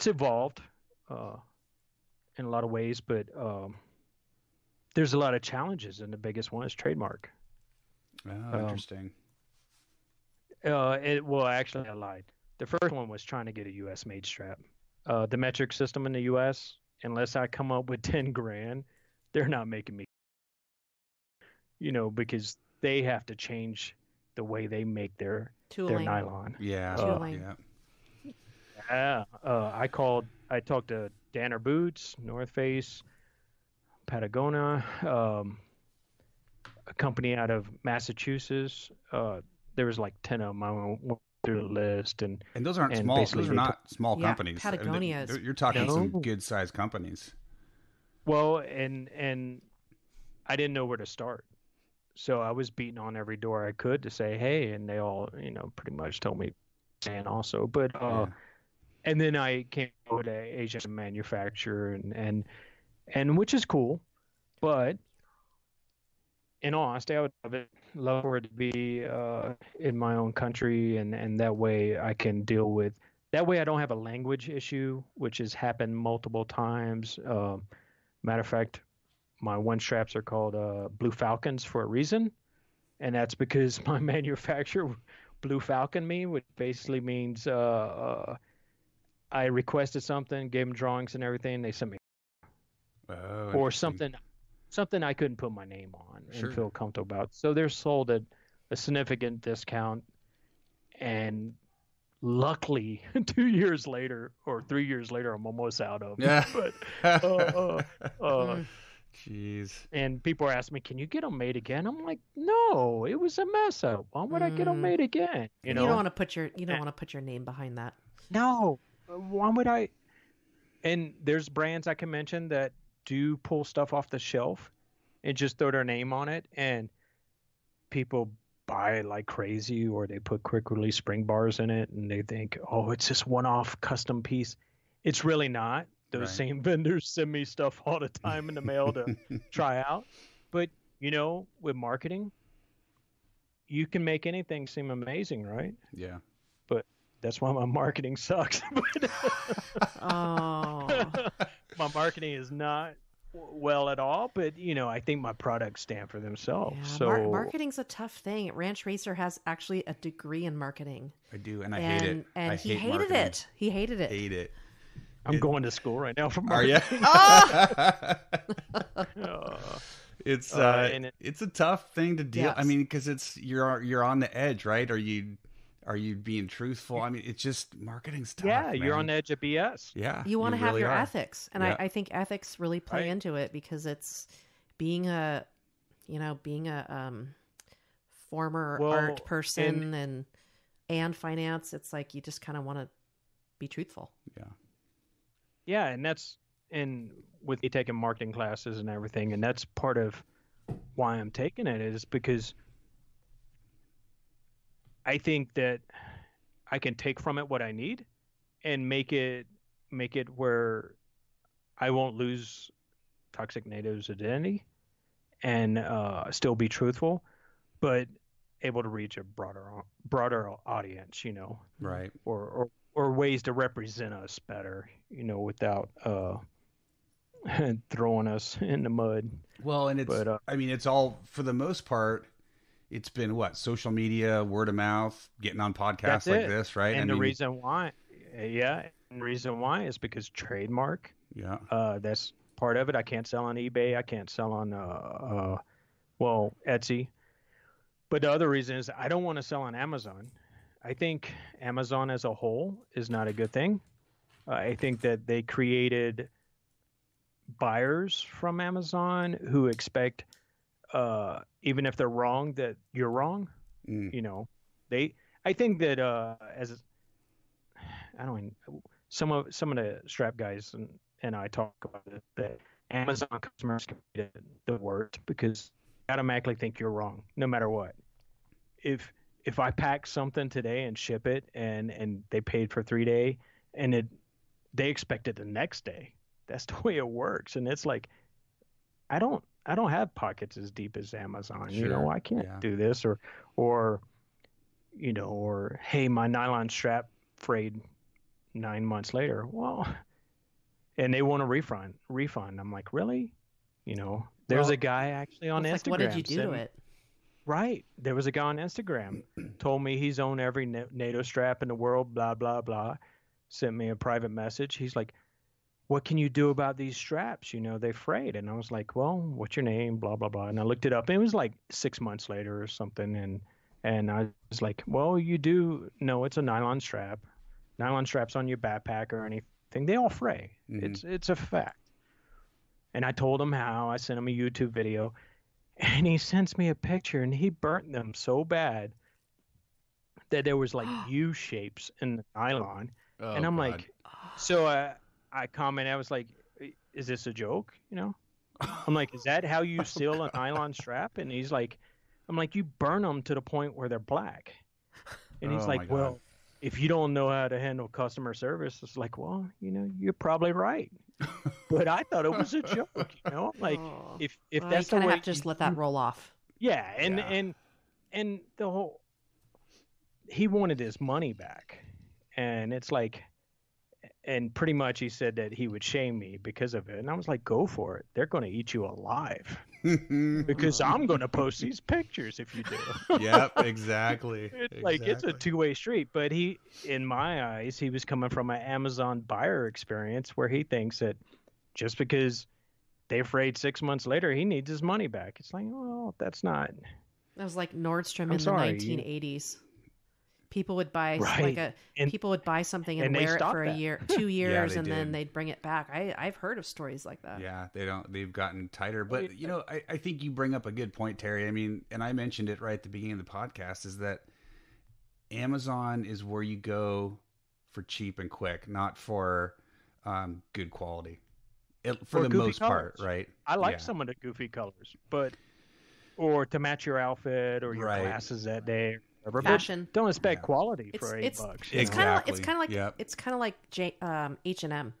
evolved in a lot of ways, but there's a lot of challenges, and the biggest one is trademark. Oh, interesting. Well, actually, I lied. The first one was trying to get a U.S. made strap. The metric system in the U.S., unless I come up with 10 grand, they're not making me. Because they have to change the way they make their nylon. Yeah. Tooling. Yeah. I talked to Danner Boots, North Face, Patagonia, a company out of Massachusetts. There was like 10 of them. I went through the list, and those aren't small. Those are not small companies. Patagonia you're talking some good-sized companies. Well, and I didn't know where to start, so I was beating on every door I could to say, hey, and they all, pretty much told me, and also, but and then I came over to Asian manufacturer, and which is cool, but in all honesty, I would love for it to be in my own country, and that way I can deal with. That way I don't have a language issue, which has happened multiple times. Matter of fact, my one straps are called Blue Falcons for a reason, and that's because my manufacturer Blue Falcon me, which basically means I requested something, gave them drawings and everything, they sent me or something I couldn't put my name on and feel comfortable about. So they're sold at a significant discount, and luckily 2 years later or 3 years later, I'm almost out of. Yeah. But Jeez. and people are asking me, "Can you get them made again?" I'm like, "No, it was a mess up. Why would I get them made again?" You don't want to put your name behind that. No, why would I? And there's brands I can mention that do pull stuff off the shelf and just throw their name on it, and people buy it like crazy, or they put quick release spring bars in it, and they think, "Oh, it's this one-off custom piece." It's really not. Those same vendors send me stuff all the time in the mail to try out. But, with marketing, you can make anything seem amazing, right? Yeah. But that's why my marketing sucks. Oh. My marketing is not well at all, but, I think my products stand for themselves. Yeah, so marketing's a tough thing. Ranch Racer has actually a degree in marketing. I do, and I hate it. And he hated marketing. it. He hated it. Hate it. I'm going to school right now for Are you? marketing. It's it's a tough thing to deal. Yes. I mean, because you're on the edge, right? Are you being truthful? I mean, it's just marketing's tough. Yeah, you're man. on the edge of BS. Yeah, You want to have really your are. ethics. And Yeah. I think ethics really play Right. into it, because it's being a former Well, art person and finance. It's like you just kind of want to be truthful. Yeah. Yeah, and with me taking marketing classes and everything, and that's part of why I'm taking it, is because I think that I can take from it what I need and make it where I won't lose Toxic NATOs' identity and still be truthful, but able to reach a broader audience, Right. or ways to represent us better, without throwing us in the mud. Well, and it's all, for the most part, it's been social media, word of mouth, getting on podcasts like this, right? And the reason why is because trademark. Yeah. That's part of it. I can't sell on eBay. I can't sell on Etsy. But the other reason is I don't want to sell on Amazon. I think Amazon as a whole is not a good thing. I think that they created buyers from Amazon who expect, even if they're wrong, that you're wrong. I think that some of the strap guys and I talk about it, that Amazon customers get the worst because they automatically think you're wrong no matter what. If I pack something today and ship it and they paid for 3 days and they expect it the next day, that's the way it works. And it's like, I don't have pockets as deep as Amazon. Sure. I can't do this or hey, my nylon strap frayed 9 months later. Well, and they want a refund. I'm like, really? There's a guy actually on Instagram. Like, what did you do to it? Right. There was a guy on Instagram, told me he's owned every NATO strap in the world, blah, blah, blah. Sent me a private message. He's like, what can you do about these straps? They frayed. And I was like, well, what's your name? Blah, blah, blah. And I looked it up. And it was like 6 months later or something. And I was like, well, you do know it's a nylon strap. Nylon straps on your backpack or anything, they all fray. Mm-hmm. It's a fact. And I told him how. I sent him a YouTube video. And he sends me a picture, and he burnt them so bad that there was like U shapes in the nylon. Oh, and I'm God. like, so I commented, I was like, is this a joke? I'm like, is that how you seal a nylon strap? And he's like, I'm like, you burn them to the point where they're black. And he's like, well, if you don't know how to handle customer service, it's like, well, you're probably right. But I thought it was a joke, like if that's the way, have to just let that roll off. Yeah, and the whole, he wanted his money back, and it's like, and pretty much he said that he would shame me because of it, and I was like, go for it. They're going to eat you alive because I'm going to post these pictures if you do. Yep, exactly. Like it's a two-way street. But he, in my eyes, he was coming from an Amazon buyer experience where he thinks that just because they frayed 6 months later, he needs his money back. It's like, oh, that's not. That was like Nordstrom in the 1980s. People would buy Right. people would buy something and and they wear it stopped for a that. year, 2 years, they and then did. they'd bring it back. I've heard of stories like that. Yeah, they've gotten tighter. But, I think you bring up a good point, Terry. I mean, and I mentioned it right at the beginning of the podcast, is that Amazon is where you go for cheap and quick, not for good quality. For the goofy most part, colors. right? I like Yeah. some of the goofy colors, or to match your outfit or your Right. glasses that day. Or whatever, but Fashion. Don't expect quality for $8. It's you know? kind of Exactly. it's kind of like H&M.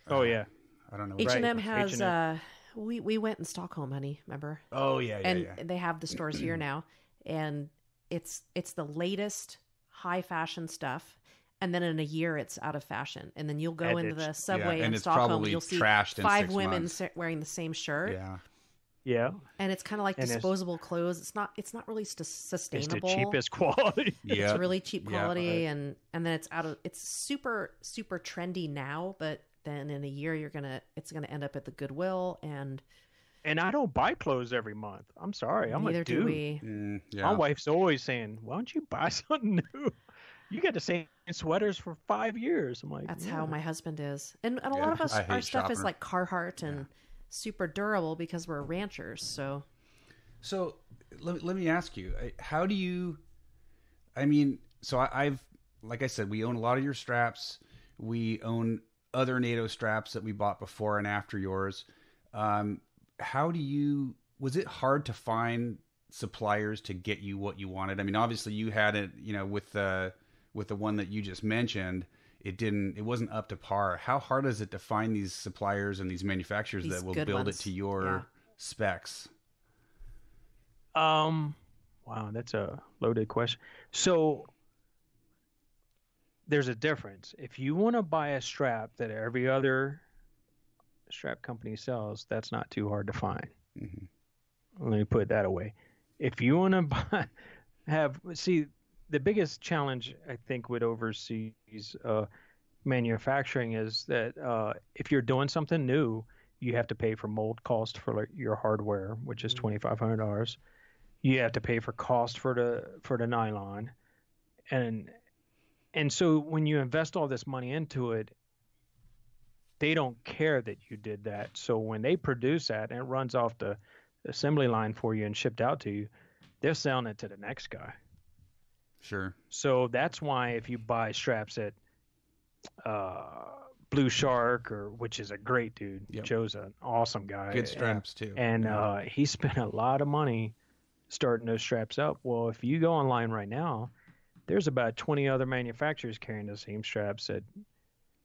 Oh yeah. I don't know. What H&M Right. has H&M. we went in Stockholm, honey, remember? Oh yeah, And they have the stores here now, and it's the latest high fashion stuff. And then in a year, it's out of fashion. And then you'll go And into the it's- subway and in it's Stockholm, probably you'll see trashed in 5 6 women months. wearing the same shirt. Yeah. Yeah. And it's kind of like And it's- disposable clothes. It's not really It's the sustainable. cheapest quality. Yeah. It's really cheap Yeah, quality, and then it's it's super trendy now, but then in a year it's gonna end up at the Goodwill, and And I don't buy clothes every month. I'm sorry. I'm neither a do dude. we. Yeah. My wife's always saying, "Why don't you buy something new? You got the same sweaters for 5 years." I'm like, That's yeah. how my husband is, and a Yeah, lot of us, I hate our stuff is shopper. like Carhartt and super durable because we're ranchers. So So let me ask you, how do you? I mean, so I've like I said, we own a lot of your straps. We own other NATO straps that we bought before and after yours. How do you? Was it hard to find suppliers to get you what you wanted? I mean, obviously you had it, with the one that you just mentioned. It wasn't up to par. How hard is it to find these suppliers and these manufacturers These that will good build ones. it to your Yeah. specs? Wow, that's a loaded question. So there's a difference. If you want to buy a strap that every other strap company sells, that's not too hard to find. Mhm. Let me put that away. If you want to see, the biggest challenge I think with overseas manufacturing is that if you're doing something new, you have to pay for mold cost for your hardware, which is $2,500. You have to pay for cost for the nylon, and so when you invest all this money into it, they don't care that you did that. So when they produce that and it runs off the assembly line for you and shipped out to you, they're selling it to the next guy. Sure. So that's why if you buy straps at Blue Shark, which is a great dude, Yep. Joe's an awesome guy. Good straps too. And Yeah. he spent a lot of money starting those straps up. Well, if you go online right now, there's about 20 other manufacturers carrying the same straps that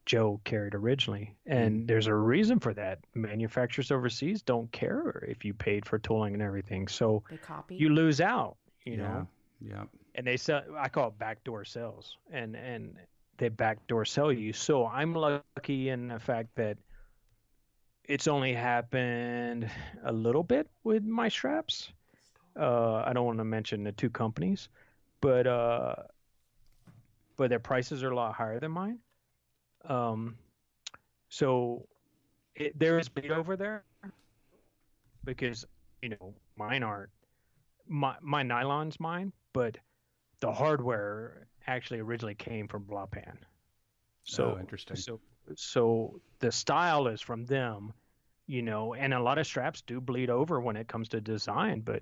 Joe carried originally. And there's a reason for that. Manufacturers overseas don't care if you paid for tooling and everything. So they copy. you lose out, you know. Yeah. And they sell, I call it backdoor sales, and they backdoor sell you. So I'm lucky in the fact that it's only happened a little bit with my straps. I don't want to mention the two companies, but their prices are a lot higher than mine. So there is bleed over there because mine aren't. My nylon's mine, but the hardware actually originally came from Blapan. So interesting. So the style is from them, and a lot of straps do bleed over when it comes to design, but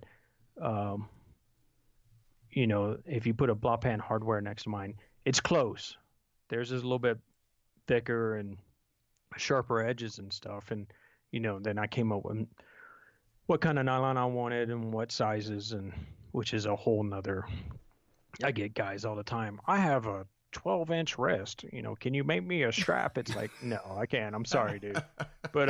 if you put a Blapan hardware next to mine, it's close. Theirs is a little bit thicker and sharper edges and stuff, and then I came up with what kind of nylon I wanted and what sizes, and which is a whole nother. I get guys all the time. I have a 12-inch wrist. Can you make me a strap? It's like, no, I can't. I'm sorry, dude. But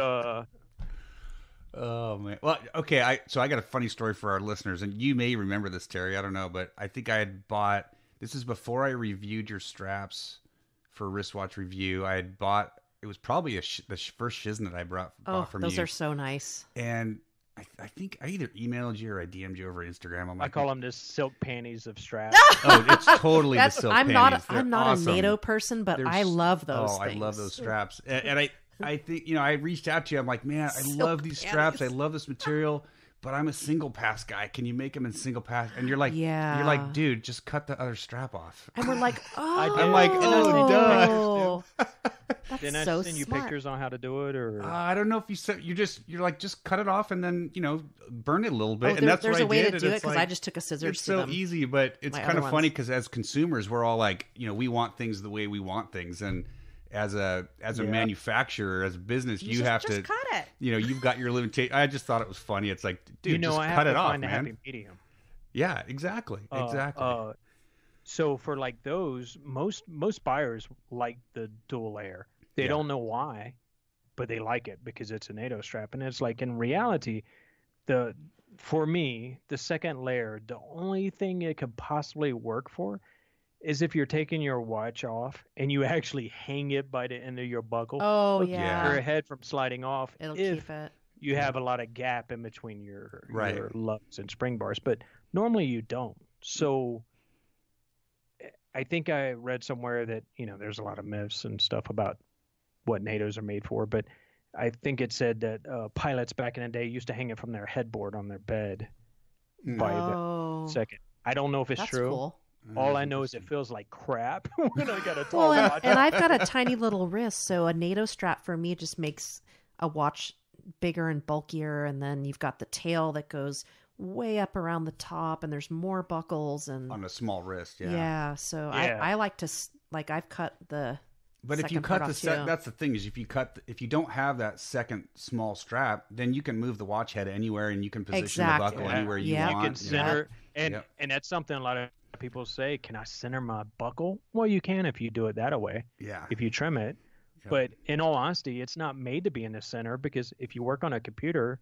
oh man. Well, okay. So I got a funny story for our listeners, and you may remember this, Terry. I don't know, but I think I had bought. This is before I reviewed your straps for Wristwatch Review. I had bought. It was probably the first Shiznit I bought from you. Those are so nice. And I think I either emailed you or I DM'd you over Instagram. I'm like, I call them the silk panties of straps. oh, it's totally the silk I'm panties. I'm not awesome. a NATO person, but I love those things. I love those straps. And I think, I reached out to you. I'm like, man, I love these straps. I love this material, but I'm a single pass guy. Can you make them in single pass? And you're like, Yeah. dude, just cut the other strap off. And we're like, oh. I'm like, oh, duh. That's Didn't I so send you smart. pictures on how to do it, or I don't know if you said you're like, just cut it off and then burn it a little bit. Oh, and that's there's what a way I to did. do it It's because like, I just took a scissors it's to so them. easy, but it's My kind other of funny ones. because as consumers, we're all like, we want things the way we want things, and as a manufacturer, as a business, you have just to cut it. You've got your limitation. I just thought it was funny. It's like, dude, just I have cut to it off, find a man. happy medium. Yeah, exactly. So for like those, most buyers like the dual layer. They don't know why, but they like it because it's a NATO strap. And it's like, in reality, for me, the second layer, the only thing it could possibly work for is if you're taking your watch off and you actually hang it by the end of your buckle. Oh, to keep yeah. your head from sliding off. It'll if keep it. you have a lot of gap in between your Right. lugs and spring bars, but normally you don't. So I think I read somewhere that, there's a lot of myths and stuff about what NATOs are made for, but I think it said that pilots back in the day used to hang it from their headboard on their bed by the second. I don't know if it's That's true. cool. All I know is it feels like crap when I got a tall Well, watch. and I've got a tiny little wrist, so a NATO strap for me just makes a watch bigger and bulkier, and then you've got the tail that goes way up around the top, and there's more buckles and On a small wrist, so Yeah. I like to I've cut the But if you second cut part the off, too. that's the thing is if you don't have that second small strap, then you can move the watch head anywhere and you can position Exactly. the buckle anywhere you Yeah. want. You can center, and Yep. and that's something a lot of people say. Can I center my buckle? Well, you can if you do it that way. Yeah. If you trim it. Yep. But in all honesty, it's not made to be in the center, because if you work on a computer,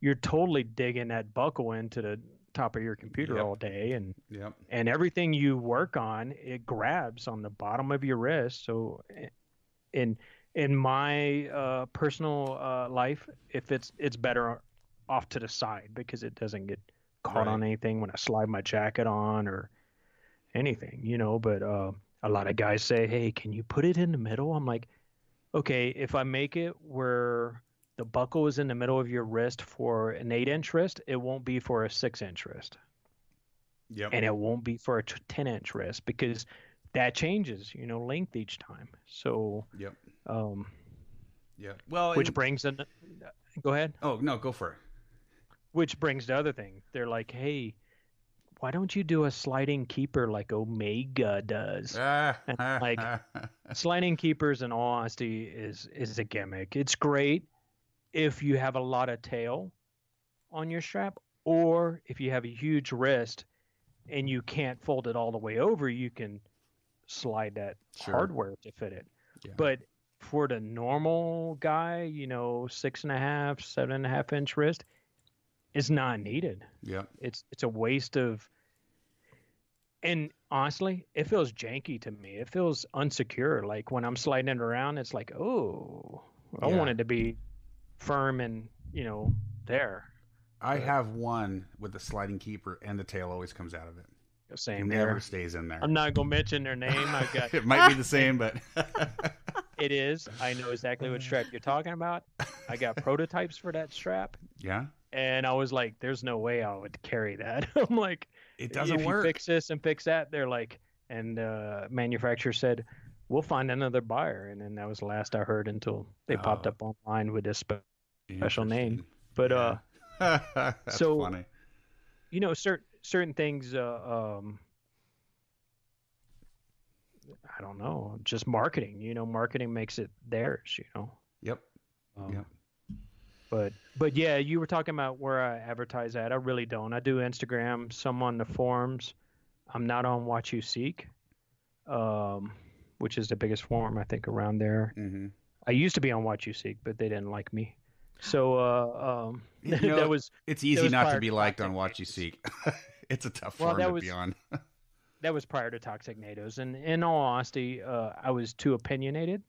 you're totally digging that buckle into the top of your computer Yep. all day, and Yep. everything you work on, it grabs on the bottom of your wrist. So in my personal life, if it's better off to the side, because it doesn't get caught on anything when I slide my jacket on or anything, but a lot of guys say, hey, can you put it in the middle? I'm like, okay, if I make it where the buckle is in the middle of your wrist for an 8-inch wrist, it won't be for a 6-inch wrist. Yep. And it won't be for a 10-inch wrist, because that changes, length each time. So, Yep. Yeah. Well, which brings in, go ahead. Oh, no, go for it. Which brings the other thing. They're like, hey, why don't you do a sliding keeper like Omega does? And like, sliding keepers, in all honesty, is a gimmick. It's great if you have a lot of tail on your strap, or if you have a huge wrist and you can't fold it all the way over, you can slide that hardware to fit it. Yeah. But for the normal guy, 6.5, 7.5-inch wrist, it's not needed. Yep. It's a waste of, and honestly, it feels janky to me. It feels unsecure. Like when I'm sliding it around, it's like, oh, I want it to be firm and, there. I have one with the sliding keeper and the tail always comes out of it. Same It never there. stays in there. I'm not going to mention their name. I've got It might be the same, but it is. I know exactly what strap you're talking about. I got prototypes for that strap. yeah, And I was like, there's no way I would carry that. I'm like, it doesn't if work. you fix this and fix that, they're like, and manufacturer said, we'll find another buyer. And then that was the last I heard until they popped up online with this special name. But That's so funny. certain things. I don't know, just marketing. Marketing makes it theirs. Yep. Yep. But yeah, you were talking about where I advertise at. I really don't. I do Instagram, some on the forums. I'm not on What You Seek, which is the biggest forum I think around there. Mm-hmm. I used to be on What You Seek, but they didn't like me. So that was. It's easy was not to prior be to liked Toxic on What You NATOs. Seek. It's a tough Well, forum to be on. That was prior to Toxic NATOs, and in all honesty, I was too opinionated,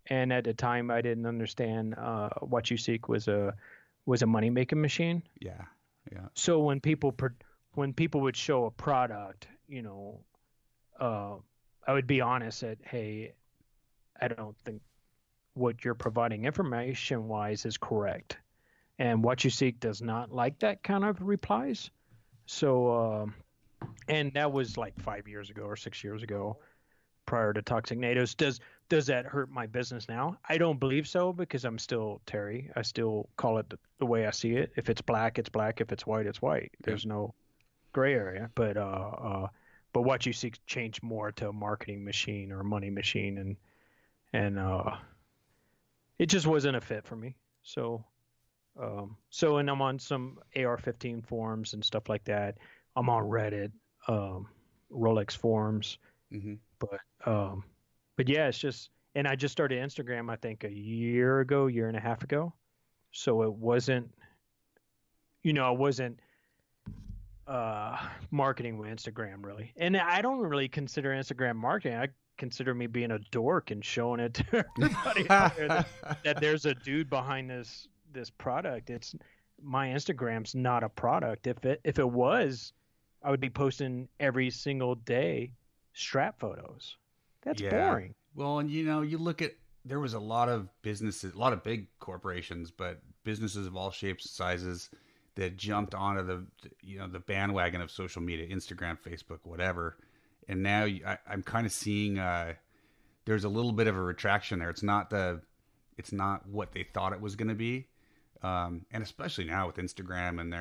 and at the time I didn't understand What You Seek was a money making machine. Yeah. Yeah. So when people would show a product, I would be honest that, hey, I don't think what you're providing information wise is correct. and What You Seek does not like that kind of replies. So, and that was like 5 years ago or 6 years ago, prior to Toxic NATOs. Does that hurt my business now? I don't believe so, because I'm still Terry. I still call it the way I see it. If it's black, it's black. If it's white, it's white. There's no gray area. But What You Seek changed more to a marketing machine or a money machine, and it just wasn't a fit for me. So and I'm on some AR-15 forums and stuff like that. I'm on Reddit, Rolex forums, but yeah, it's just, and I just started Instagram, I think a year and a half ago. So it wasn't, I wasn't marketing with Instagram really. And I don't really consider Instagram marketing. I consider me being a dork and showing it to everybody out there that there's a dude behind this product. It's my Instagram's not a product. If it was, I would be posting every single day strap photos. That's boring. Well, and you look at, there was a lot of businesses, a lot of big corporations, but businesses of all shapes and sizes that jumped onto the bandwagon of social media, Instagram, Facebook, whatever. And now I'm kind of seeing there's a little bit of a retraction there. It's not what they thought it was going to be. And especially now with Instagram and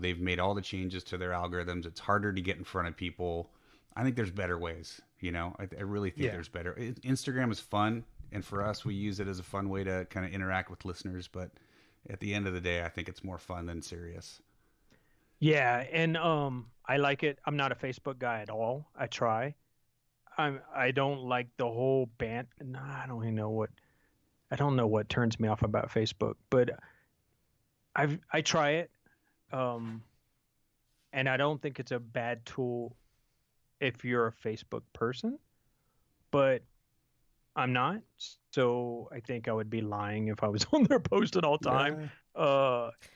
they've made all the changes to their algorithms. It's harder to get in front of people. I think there's better ways. I really think there's better. Instagram is fun, and for us, we use it as a fun way to kind of interact with listeners. But at the end of the day, I think it's more fun than serious. Yeah, and I like it. I'm not a Facebook guy at all. I try. I don't like the whole ban. No, I don't even know what. I don't know what turns me off about Facebook, but I try it, and I don't think it's a bad tool if you're a Facebook person, but I'm not. So I think I would be lying if I was on there posting all the time.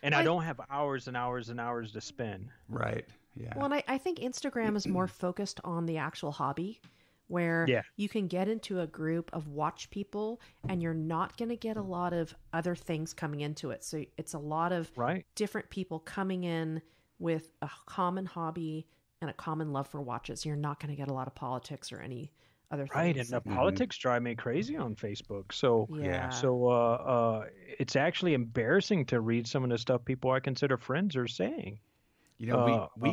And I don't have hours and hours and hours to spend. Right. Yeah. Well, and I think Instagram is more focused on the actual hobby, where you can get into a group of watch people and you're not going to get a lot of other things coming into it. So it's a lot of different people coming in with a common hobby and a common love for watches. You're not going to get a lot of politics or any other things. Right, and the politics drive me crazy on Facebook. So so it's actually embarrassing to read some of the stuff people I consider friends are saying. We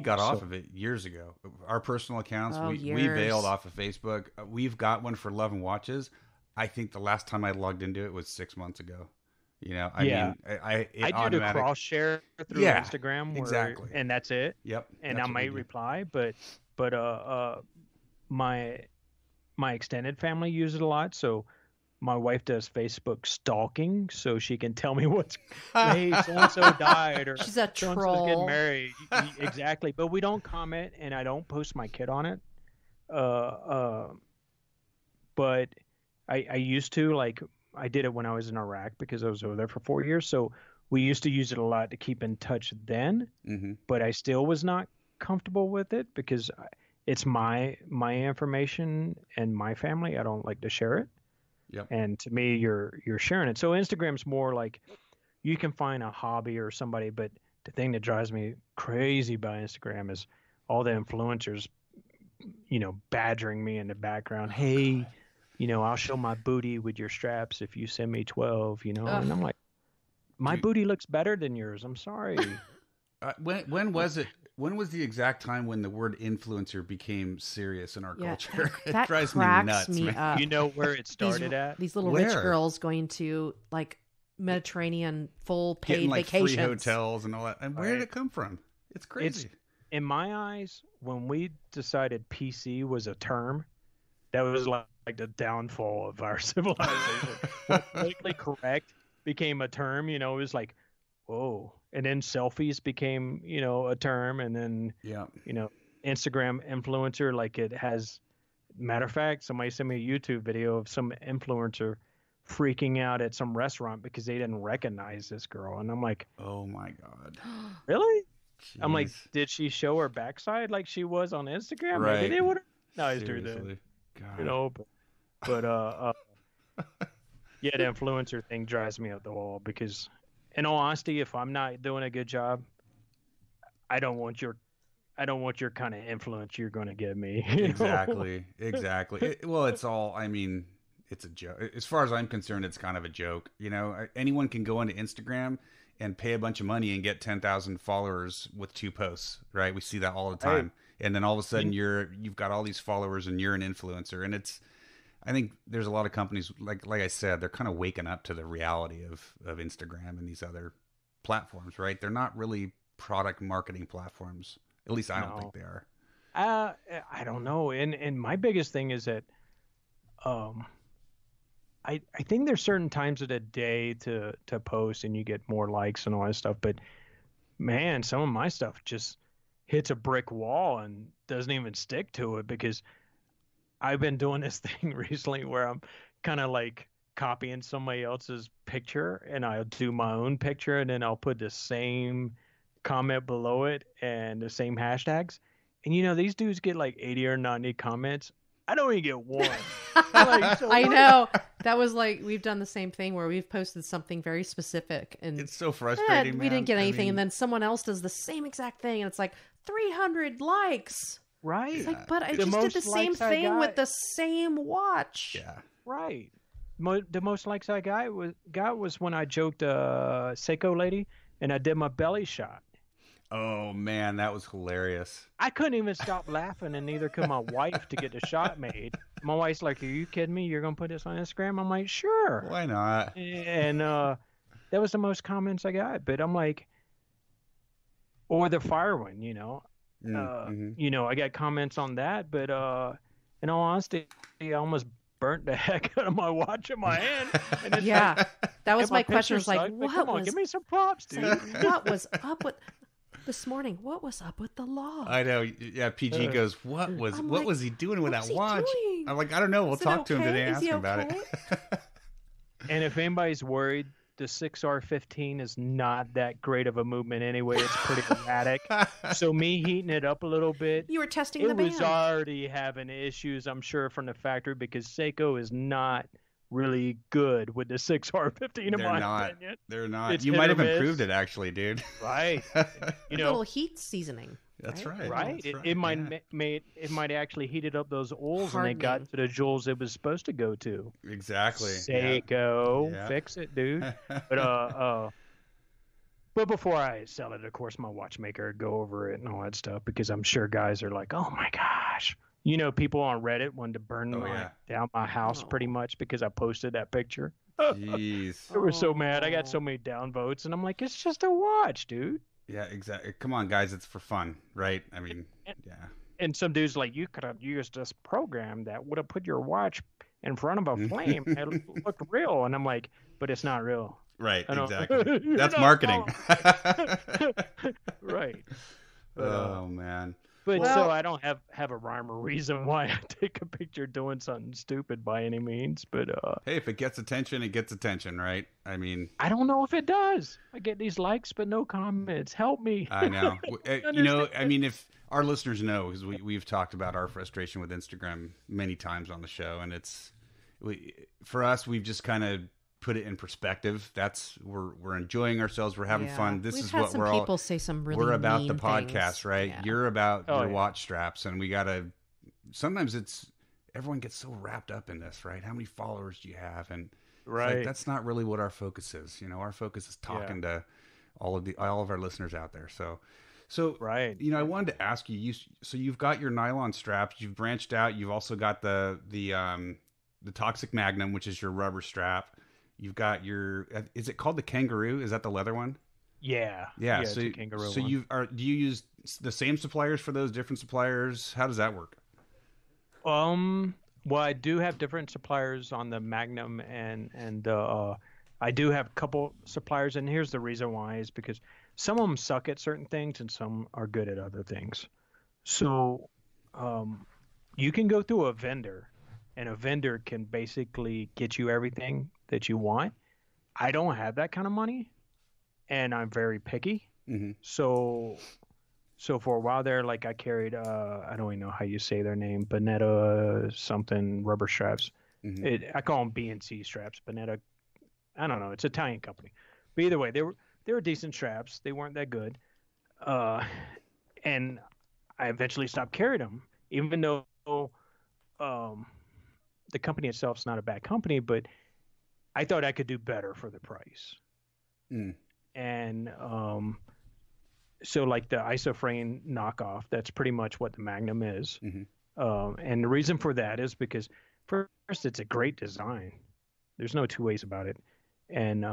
got off of it years ago. Our personal accounts, we bailed off of Facebook. We've got one for Love and Watches. I think the last time I logged into it was 6 months ago. I mean, I did a cross share through Instagram, exactly, and that's it. Yep, and I might reply, but my extended family use it a lot, so my wife does Facebook stalking, so she can tell me hey, so and so died, or she's a troll getting married. Exactly, but we don't comment, and I don't post my kid on it. But I used to, like, I did it when I was in Iraq because I was over there for 4 years. So we used to use it a lot to keep in touch then, but I still was not comfortable with it because it's my information and my family. I don't like to share it. Yep. And to me, you're sharing it. So Instagram's more like you can find a hobby or somebody, but the thing that drives me crazy about Instagram is all the influencers, badgering me in the background. Hey, I'll show my booty with your straps if you send me 12, and I'm like, my booty looks better than yours. I'm sorry. When was it? When was the exact time when the word influencer became serious in our culture? That it drives cracks me nuts, me man. up. You know where it started at? These little rich girls going to like Mediterranean full paid getting, like, vacations, free hotels and all that. And where did it come from? It's crazy. In my eyes, when we decided PC was a term, that was like the downfall of our civilization. Politically correct became a term, it was like, whoa. And then selfies became, a term. And then, Instagram influencer, like it has, matter of fact, somebody sent me a YouTube video of some influencer freaking out at some restaurant because they didn't recognize this girl. And I'm like, oh my God. Really? Jeez. I'm like, did she show her backside like she was on Instagram? Right. Maybe they would have recognized her then. God. But the influencer thing drives me up the wall because in all honesty, if I'm not doing a good job, I don't want your kind of influence you're going to give me. Exactly. Well, it's all, I mean, it's a joke. As far as I'm concerned, it's kind of a joke. You know, anyone can go into Instagram and pay a bunch of money and get 10,000 followers with 2 posts, right? We see that all the time. Right. And then all of a sudden you've got all these followers and you're an influencer. And I think there's a lot of companies, like I said, they're kind of waking up to the reality of Instagram and these other platforms, right? They're not really product marketing platforms. At least I don't think they are. I don't know. And my biggest thing is that I think there's certain times of the day to post and you get more likes and all that stuff. But man, some of my stuff just hits a brick wall and doesn't even stick to it, because I've been doing this thing recently where I'm kind of like copying somebody else's picture, and I'll do my own picture and then I'll put the same comment below it and the same hashtags. And you know, these dudes get like 80 or 90 comments. I don't even get one. Like, so I know. That was like, we've done the same thing where we've posted something very specific and it's so frustrating. We didn't get anything. And then someone else does the same exact thing and it's like 300 likes. Right. It's like, but I just did the same thing with the same watch. Yeah. Right. The most likes I got was when I joked Seiko lady and I did my belly shot. Oh man, that was hilarious. I couldn't even stop laughing, and neither could my wife to get the shot made. My wife's like, "Are you kidding me? You're gonna put this on Instagram?" I'm like, "Sure." Why not? And that was the most comments I got. But I'm like, or the fire one, you know. You know, I got comments on that, but in all honesty, I almost burnt the heck out of my watch in my hand. And it's like, that was my question. Was like, what come on, give me some props, dude. What was up with this morning? What was up with the law? I know. Yeah, PG goes, what was he doing with that watch? I'm like, I don't know. We'll talk to him today and ask him about it. And if anybody's worried, the 6R15 is not that great of a movement anyway. It's pretty erratic. So me heating it up a little bit. You were testing the band. It was already having issues, I'm sure, from the factory, because Seiko is not really good with the 6R15 in my opinion. They're not. You might have improved it, actually, dude. Right. You know, a little heat seasoning. That's right. Right. That's right. It might actually heated up those oils and they got to the joules it was supposed to go to. Exactly. Seiko, fix it, dude. But before I sell it, of course, my watchmaker would go over it and all that stuff, because I'm sure guys are like, "Oh my gosh." You know, people on Reddit wanted to burn down my house pretty much because I posted that picture. Jeez. They were so mad. I got so many downvotes, and I'm like, it's just a watch, dude. Yeah, exactly. Come on, guys. It's for fun, right? I mean, And some dude's like, you could have used this program that would have put your watch in front of a flame and it looked real. And I'm like, but it's not real. Right, exactly. That's marketing. Right. Oh, man. But so I don't have a rhyme or reason why I take a picture doing something stupid by any means. But hey, if it gets attention, it gets attention, right? I mean, I don't know if it does. I get these likes, but no comments. Help me. I know. You know, I mean, if our listeners know, because we've talked about our frustration with Instagram many times on the show, and for us, we've just kind of put it in perspective. We're enjoying ourselves. We're having fun. This is what we're all. People say some really we're about mean the podcast, things. right? Yeah. You're about your watch straps, and we gotta. Sometimes everyone gets so wrapped up in this, right? How many followers do you have? And like, that's not really what our focus is. You know, our focus is talking to all of our listeners out there. So right. You know, I wanted to ask you. So you've got your nylon straps. You've branched out. You've also got the Toxic Magnum, which is your rubber strap. You've got is it called the Kangaroo? Is that the leather one? Yeah. So it's a Kangaroo so one. Do you use the same suppliers for those, different suppliers? How does that work? Well, I do have different suppliers on the Magnum, and I do have a couple suppliers, and here's the reason why is because some of them suck at certain things and some are good at other things. So you can go through a vendor, and a vendor can basically get you everything that you want. I don't have that kind of money, and I'm very picky. Mm-hmm. So for a while there, like I carried, I don't even know how you say their name, Bonetta something rubber straps. Mm-hmm. I call them B&C straps. Bonetta, I don't know. It's an Italian company. But either way, they were decent straps. They weren't that good. And I eventually stopped carrying them, even though um, the company itself's not a bad company, but I thought I could do better for the price. Mm. And so like the isofrane knockoff, that's pretty much what the Magnum is. Mm-hmm. And the reason for that is because first, it's a great design. There's no two ways about it. And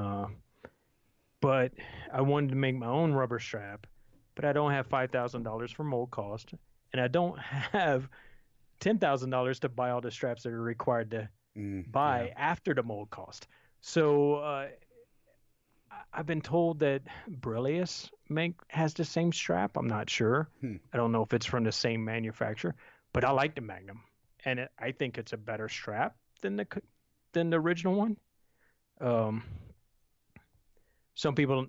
but I wanted to make my own rubber strap, but I don't have $5,000 for mold cost, and I don't have $10,000 to buy all the straps that are required to buy after the mold cost. So I've been told that Brillius has the same strap. I'm not sure. I don't know if it's from the same manufacturer, but I like the Magnum, and I think it's a better strap than the original one. Some people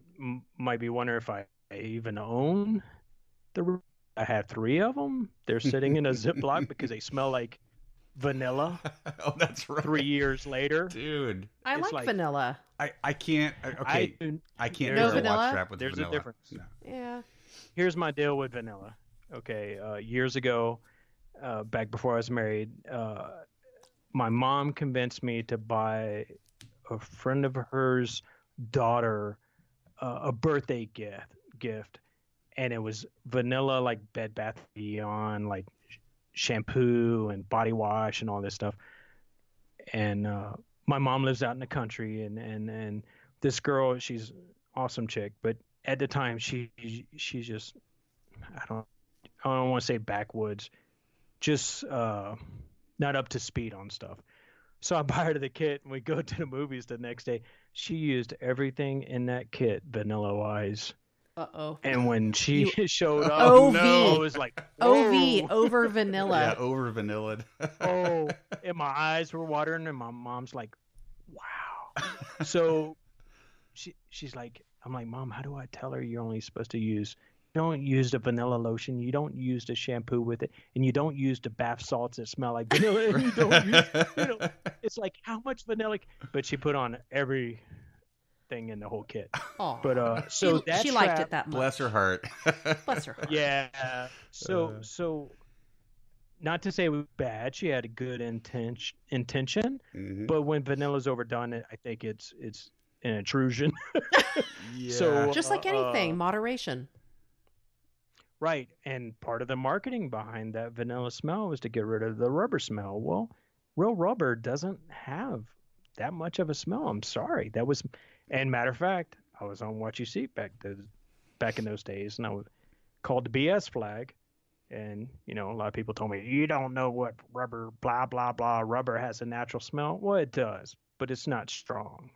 might be wondering if I even own I have 3 of them. They're sitting in a Ziploc because they smell like vanilla. Oh, that's right. 3 years later, dude. I like vanilla. I can't. Okay, I can't No wear a vanilla? watch strap with There's vanilla. a difference. No. Yeah. Here's my deal with vanilla. Okay, years ago, back before I was married, my mom convinced me to buy a friend of hers daughter a birthday gift, and it was vanilla, like Bed Bath & Beyond, like shampoo and body wash and all this stuff. And my mom lives out in the country, and this girl, she's an awesome chick, but at the time she's just I don't want to say backwoods, just not up to speed on stuff. So I buy her the kit, and we go to the movies the next day. She used everything in that kit vanilla-wise. Uh-oh. And when she showed up, OV. I was like, whoa. OV, over vanilla. Yeah, over vanilla. Oh, and my eyes were watering, and my mom's like, wow. So she's like, I'm like, Mom, how do I tell her you're only supposed to use, you don't use the vanilla lotion, you don't use the shampoo with it, and you don't use the bath salts that smell like vanilla, and you don't use, it's like, how much vanilla? But she put on everything in the whole kit. Oh, but so she liked it that much. Bless her heart. Bless her heart. Yeah. So not to say it was bad. She had a good intention, but when vanilla's overdone, I think it's an intrusion. Yeah. So Just like anything, moderation. Right, and part of the marketing behind that vanilla smell was to get rid of the rubber smell. Well, real rubber doesn't have that much of a smell. I'm sorry. And matter of fact, I was on What You See back in those days, and I was called the BS flag. And, a lot of people told me, you don't know what rubber, blah, blah, blah, rubber has a natural smell. Well, it does, but it's not strong.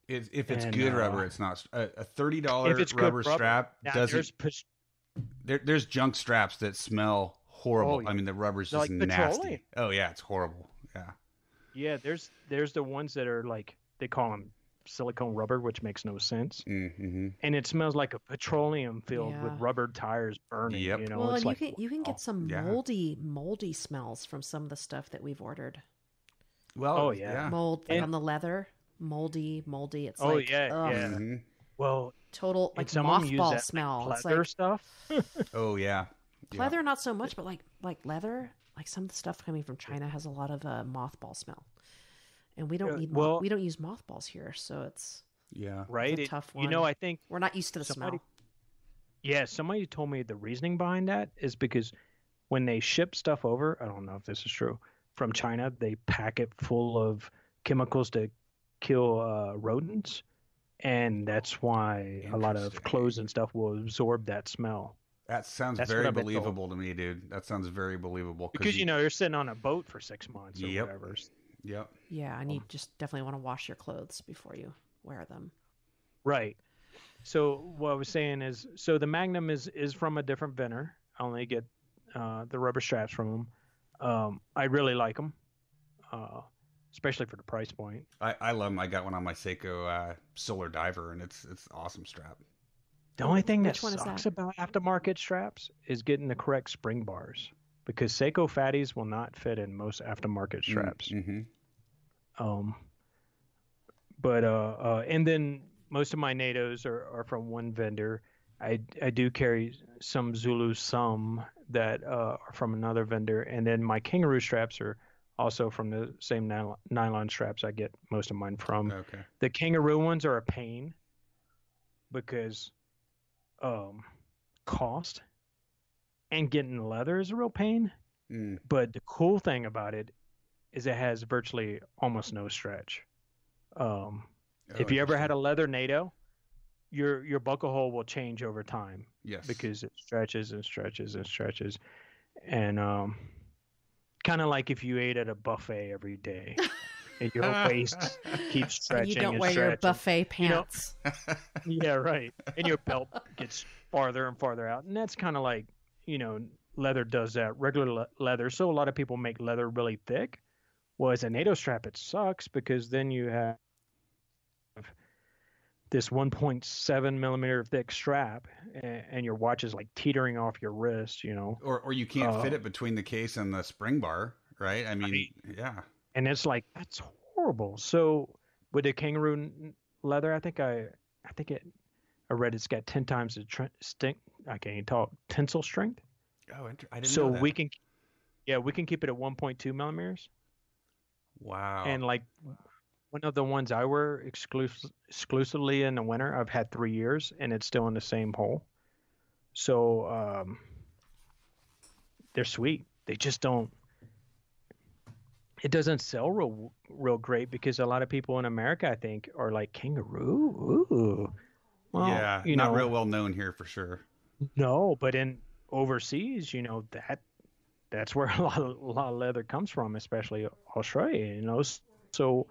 If it's good rubber, it's not. A $30 rubber good strap now, doesn't. There's junk straps that smell horrible. Oh, yeah. I mean, the rubber's They're just like nasty. petroleum. Oh yeah, it's horrible. Yeah. Yeah, there's the ones that are like, they call them silicone rubber, which makes no sense. Mm-hmm. And it smells like a petroleum filled with rubber tires burning. Yep. Well, it's and like, you can get some yeah. moldy smells from some of the stuff that we've ordered. Well, Oh, yeah. Mold on the leather, moldy. It's oh like, yeah, ugh, yeah. Mm-hmm. Well, total like and some of them use mothball that smell. It's pleather like stuff. Oh yeah. pleather, not so much, but like leather. Like some of the stuff coming from China has a lot of mothball smell, and we don't need we don't use mothballs here, so it's Right. a tough one. I think we're not used to the smell. Yeah, somebody told me the reasoning behind that is because when they ship stuff over, I don't know if this is true, from China, they pack it full of chemicals to kill rodents, and that's why a lot of clothes and stuff will absorb that smell. That sounds very believable to me, dude. That sounds very believable. Because you're sitting on a boat for 6 months or whatever. Yep. Yeah, and you just definitely want to wash your clothes before you wear them. Right. So what I was saying is, so the Magnum is from a different vendor. I only get the rubber straps from them. I really like them, especially for the price point. I love them. I got one on my Seiko Solar Diver, and it's awesome strap. The only thing that Which one is sucks that? about aftermarket straps is getting the correct spring bars, because Seiko fatties will not fit in most aftermarket straps. Mm-hmm. But and then most of my NATOs are from one vendor. I do carry some Zulu that are from another vendor, and then my kangaroo straps are also from the same nylon straps I get most of mine from. Okay. The kangaroo ones are a pain because cost and getting leather is a real pain. But the cool thing about it is it has virtually almost no stretch. If you ever had a leather NATO, your buckle hole will change over time. Yes. Because it stretches and stretches and stretches. And kind of like if you ate at a buffet every day and your waist keeps stretching. And you don't and wear stretching. your buffet pants. Yeah, right. And your belt gets farther and farther out. And that's kind of like, leather does that, regular leather. So a lot of people make leather really thick. Well, as a NATO strap, it sucks because then you have this 1.7 millimeter thick strap and your watch is like teetering off your wrist, Or you can't fit it between the case and the spring bar, right? I mean, yeah. And it's like, that's horrible. So with the kangaroo leather, I read it's got 10 times the I can't even talk, tensile strength. Oh, I didn't so know that. we can keep it at 1.2 millimeters. Wow. And like one of the ones I wear exclusively in the winter, I've had 3 years and it's still in the same hole. So they're sweet. They just don't. It doesn't sell real great because a lot of people in America, I think, are like kangaroo. Ooh. Well, yeah, not real well known here for sure. No, but in overseas, that's where a lot of leather comes from, especially Australia. So,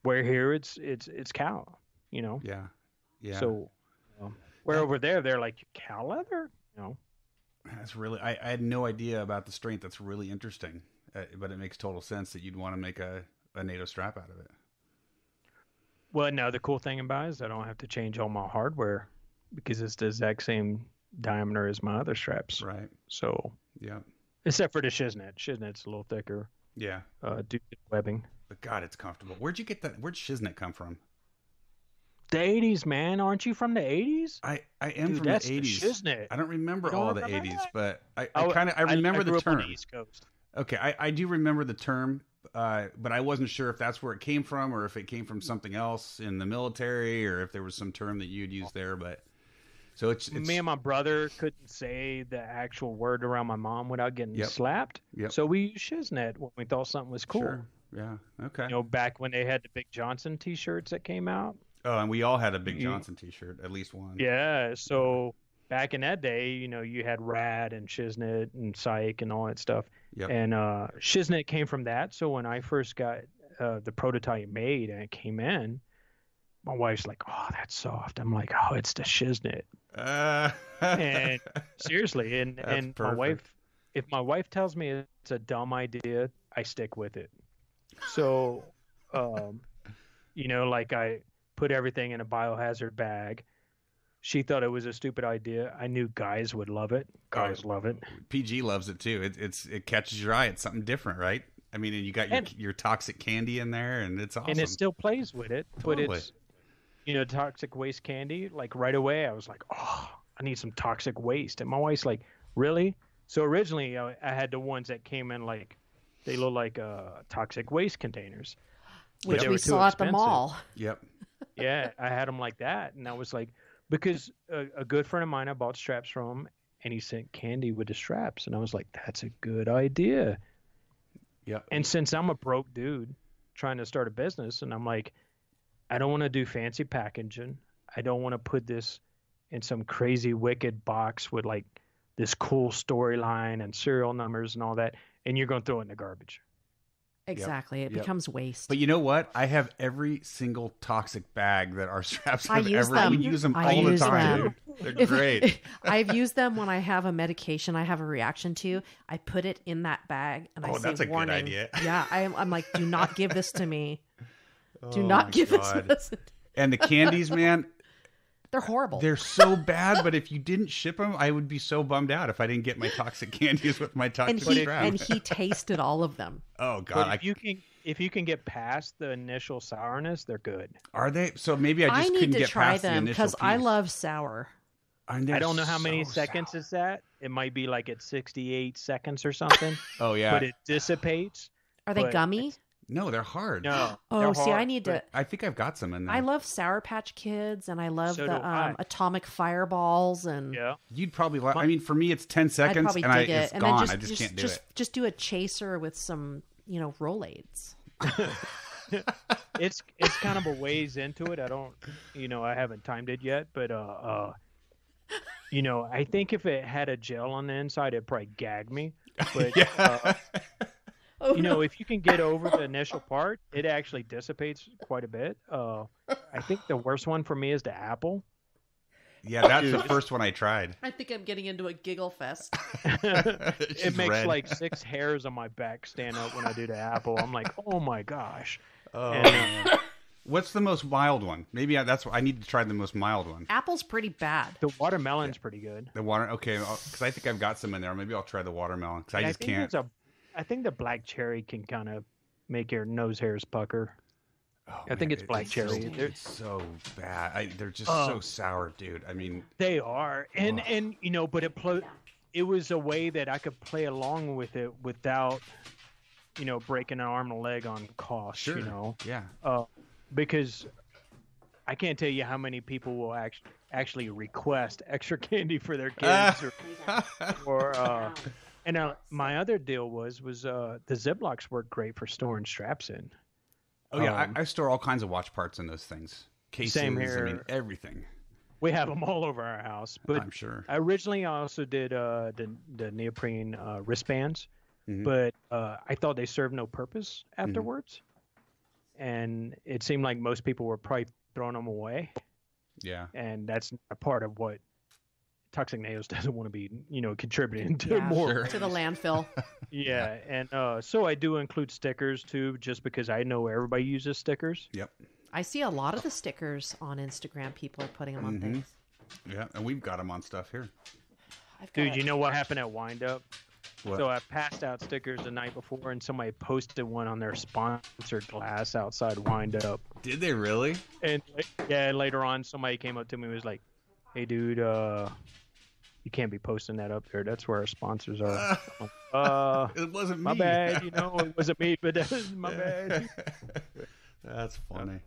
where here it's cow. Yeah. So, where over there they're like cow leather. That's really. I had no idea about the strength. That's really interesting. But it makes total sense that you'd want to make a NATO strap out of it. Well, no, the cool thing about it is I don't have to change all my hardware because it's the exact same diameter as my other straps. Right. So, yeah. Except for the Shiznet. Shiznet's a little thicker. Yeah. Due to webbing. But God, it's comfortable. Where'd you get that? Where'd Shiznet come from? The 80s, man. Aren't you from the 80s? I am Dude, from the that's 80s. The Shiznet. I don't remember all of the 80s, that? but I remember the term. On the East Coast. Okay, I do remember the term, but I wasn't sure if that's where it came from or if it came from something else in the military or if there was some term that you'd use there. But so it's me and my brother couldn't say the actual word around my mom without getting slapped. Yep. So we used Shiznet when we thought something was cool. Sure. Yeah. Okay. Back when they had the Big Johnson T-shirts that came out. Oh, and we all had a Big Johnson T-shirt, at least one. Yeah. So back in that day, you had Rad and Shiznet and Psych and all that stuff. Yep. And Shiznet came from that. So when I first got the prototype made and it came in, my wife's like, "Oh, that's soft." I'm like, "Oh, it's the Shiznet." And seriously, and my wife, if my wife tells me it's a dumb idea, I stick with it. So, like I put everything in a biohazard bag. She thought it was a stupid idea. I knew guys would love it. Guys love it. PG loves it too. It catches your eye. It's something different, right? I mean, and you got your toxic candy in there, and it's awesome. And it still plays with it, Totally. but it's toxic waste candy. Like right away, I was like, oh, I need some toxic waste. And my wife's like, really? So originally, I had the ones that came in like they look like toxic waste containers, which we saw at the mall. Yep. Yeah, I had them like that, and I was like. Because a good friend of mine, I bought straps from him, and he sent candy with the straps. And I was like, that's a good idea. Yeah. And since I'm a broke dude trying to start a business, and I'm like, I don't want to do fancy packaging. I don't want to put this in some crazy, wicked box with like this cool storyline and serial numbers and all that. And you're going to throw it in the garbage. Exactly. It becomes waste. But you know what? I have every single toxic bag that our straps have ever. Them. We use them all the time. They're great. I've used them when I have a medication I have a reaction to. I put it in that bag and I say, that's a warning. good idea. Yeah, I'm like, do not give this to me. Do not give this to us. And the candies, man. They're horrible. They're so bad, but if you didn't ship them, I would be so bummed out if I didn't get my toxic candies with my toxic strap. And he tasted all of them. Oh God! if you can get past the initial sourness, they're good. Are they? So maybe I I just need couldn't to get try past the them initial because I piece. love sour. And they're I don't know how many so seconds sour. it's at. It might be like at 68 seconds or something. Oh yeah. But it dissipates. Are they But gummy? No, they're hard. No. Oh, they're see, I hard, need but to. I think I've got some in there. I love Sour Patch Kids, and I love So the do I. atomic fireballs, and Yeah. You'd probably like. I mean, for me, it's 10 I'd seconds, probably and dig it. it's And gone. then I just can't do it. Just do a chaser with some, Rolaids. It's kind of a ways into it. I don't, I haven't timed it yet, but I think if it had a gel on the inside, it'd probably gag me. But Yeah. if you can get over the initial part, it actually dissipates quite a bit. I think the worst one for me is the apple. Yeah, that's the first one I tried. I think I'm getting into a giggle fest. It She's makes red. like 6 hairs on my back stand up when I do the apple. I'm like, oh my gosh. Oh, And, what's the most mild one? Maybe that's what I need to try the most mild one. Apple's pretty bad. the watermelon's pretty good. The water. Okay, because I think I've got some in there. Maybe I'll try the watermelon because I And just can't. I think the black cherry can kind of make your nose hairs pucker. Oh, I think man, it's black cherry. So, They're- it's so bad. They're just so sour, dude. I mean, They are, and but it was a way that I could play along with it without, breaking an arm and a leg on cost. sure. Yeah. Because I can't tell you how many people will actually request extra candy for their kids, and my other deal was the Ziplocs work great for storing straps in. Oh yeah, I store all kinds of watch parts in those things. Cases, Same I mean, here. everything. We have them all over our house, but I'm sure. originally I also did the neoprene wristbands, Mhm. but I thought they served no purpose afterwards, and it seemed like most people were probably throwing them away, Yeah. and that's a part of what Toxic NATOs doesn't want to be, contributing to Yeah, more. Sure. to the landfill. Yeah, and so I do include stickers too, just because I know everybody uses stickers. Yep. I see a lot of the stickers on Instagram. People are putting them on things. Yeah, and we've got them on stuff here. I've got Dude, you know what happened at Wind Up? What? So I passed out stickers the night before, and somebody posted one on their sponsored glass outside Wind Up. Did they really? And later on, somebody came up to me and was like, "Hey, dude, you can't be posting that up there. That's where our sponsors are." It wasn't me. My bad. It wasn't me, but that was my bad. That's funny.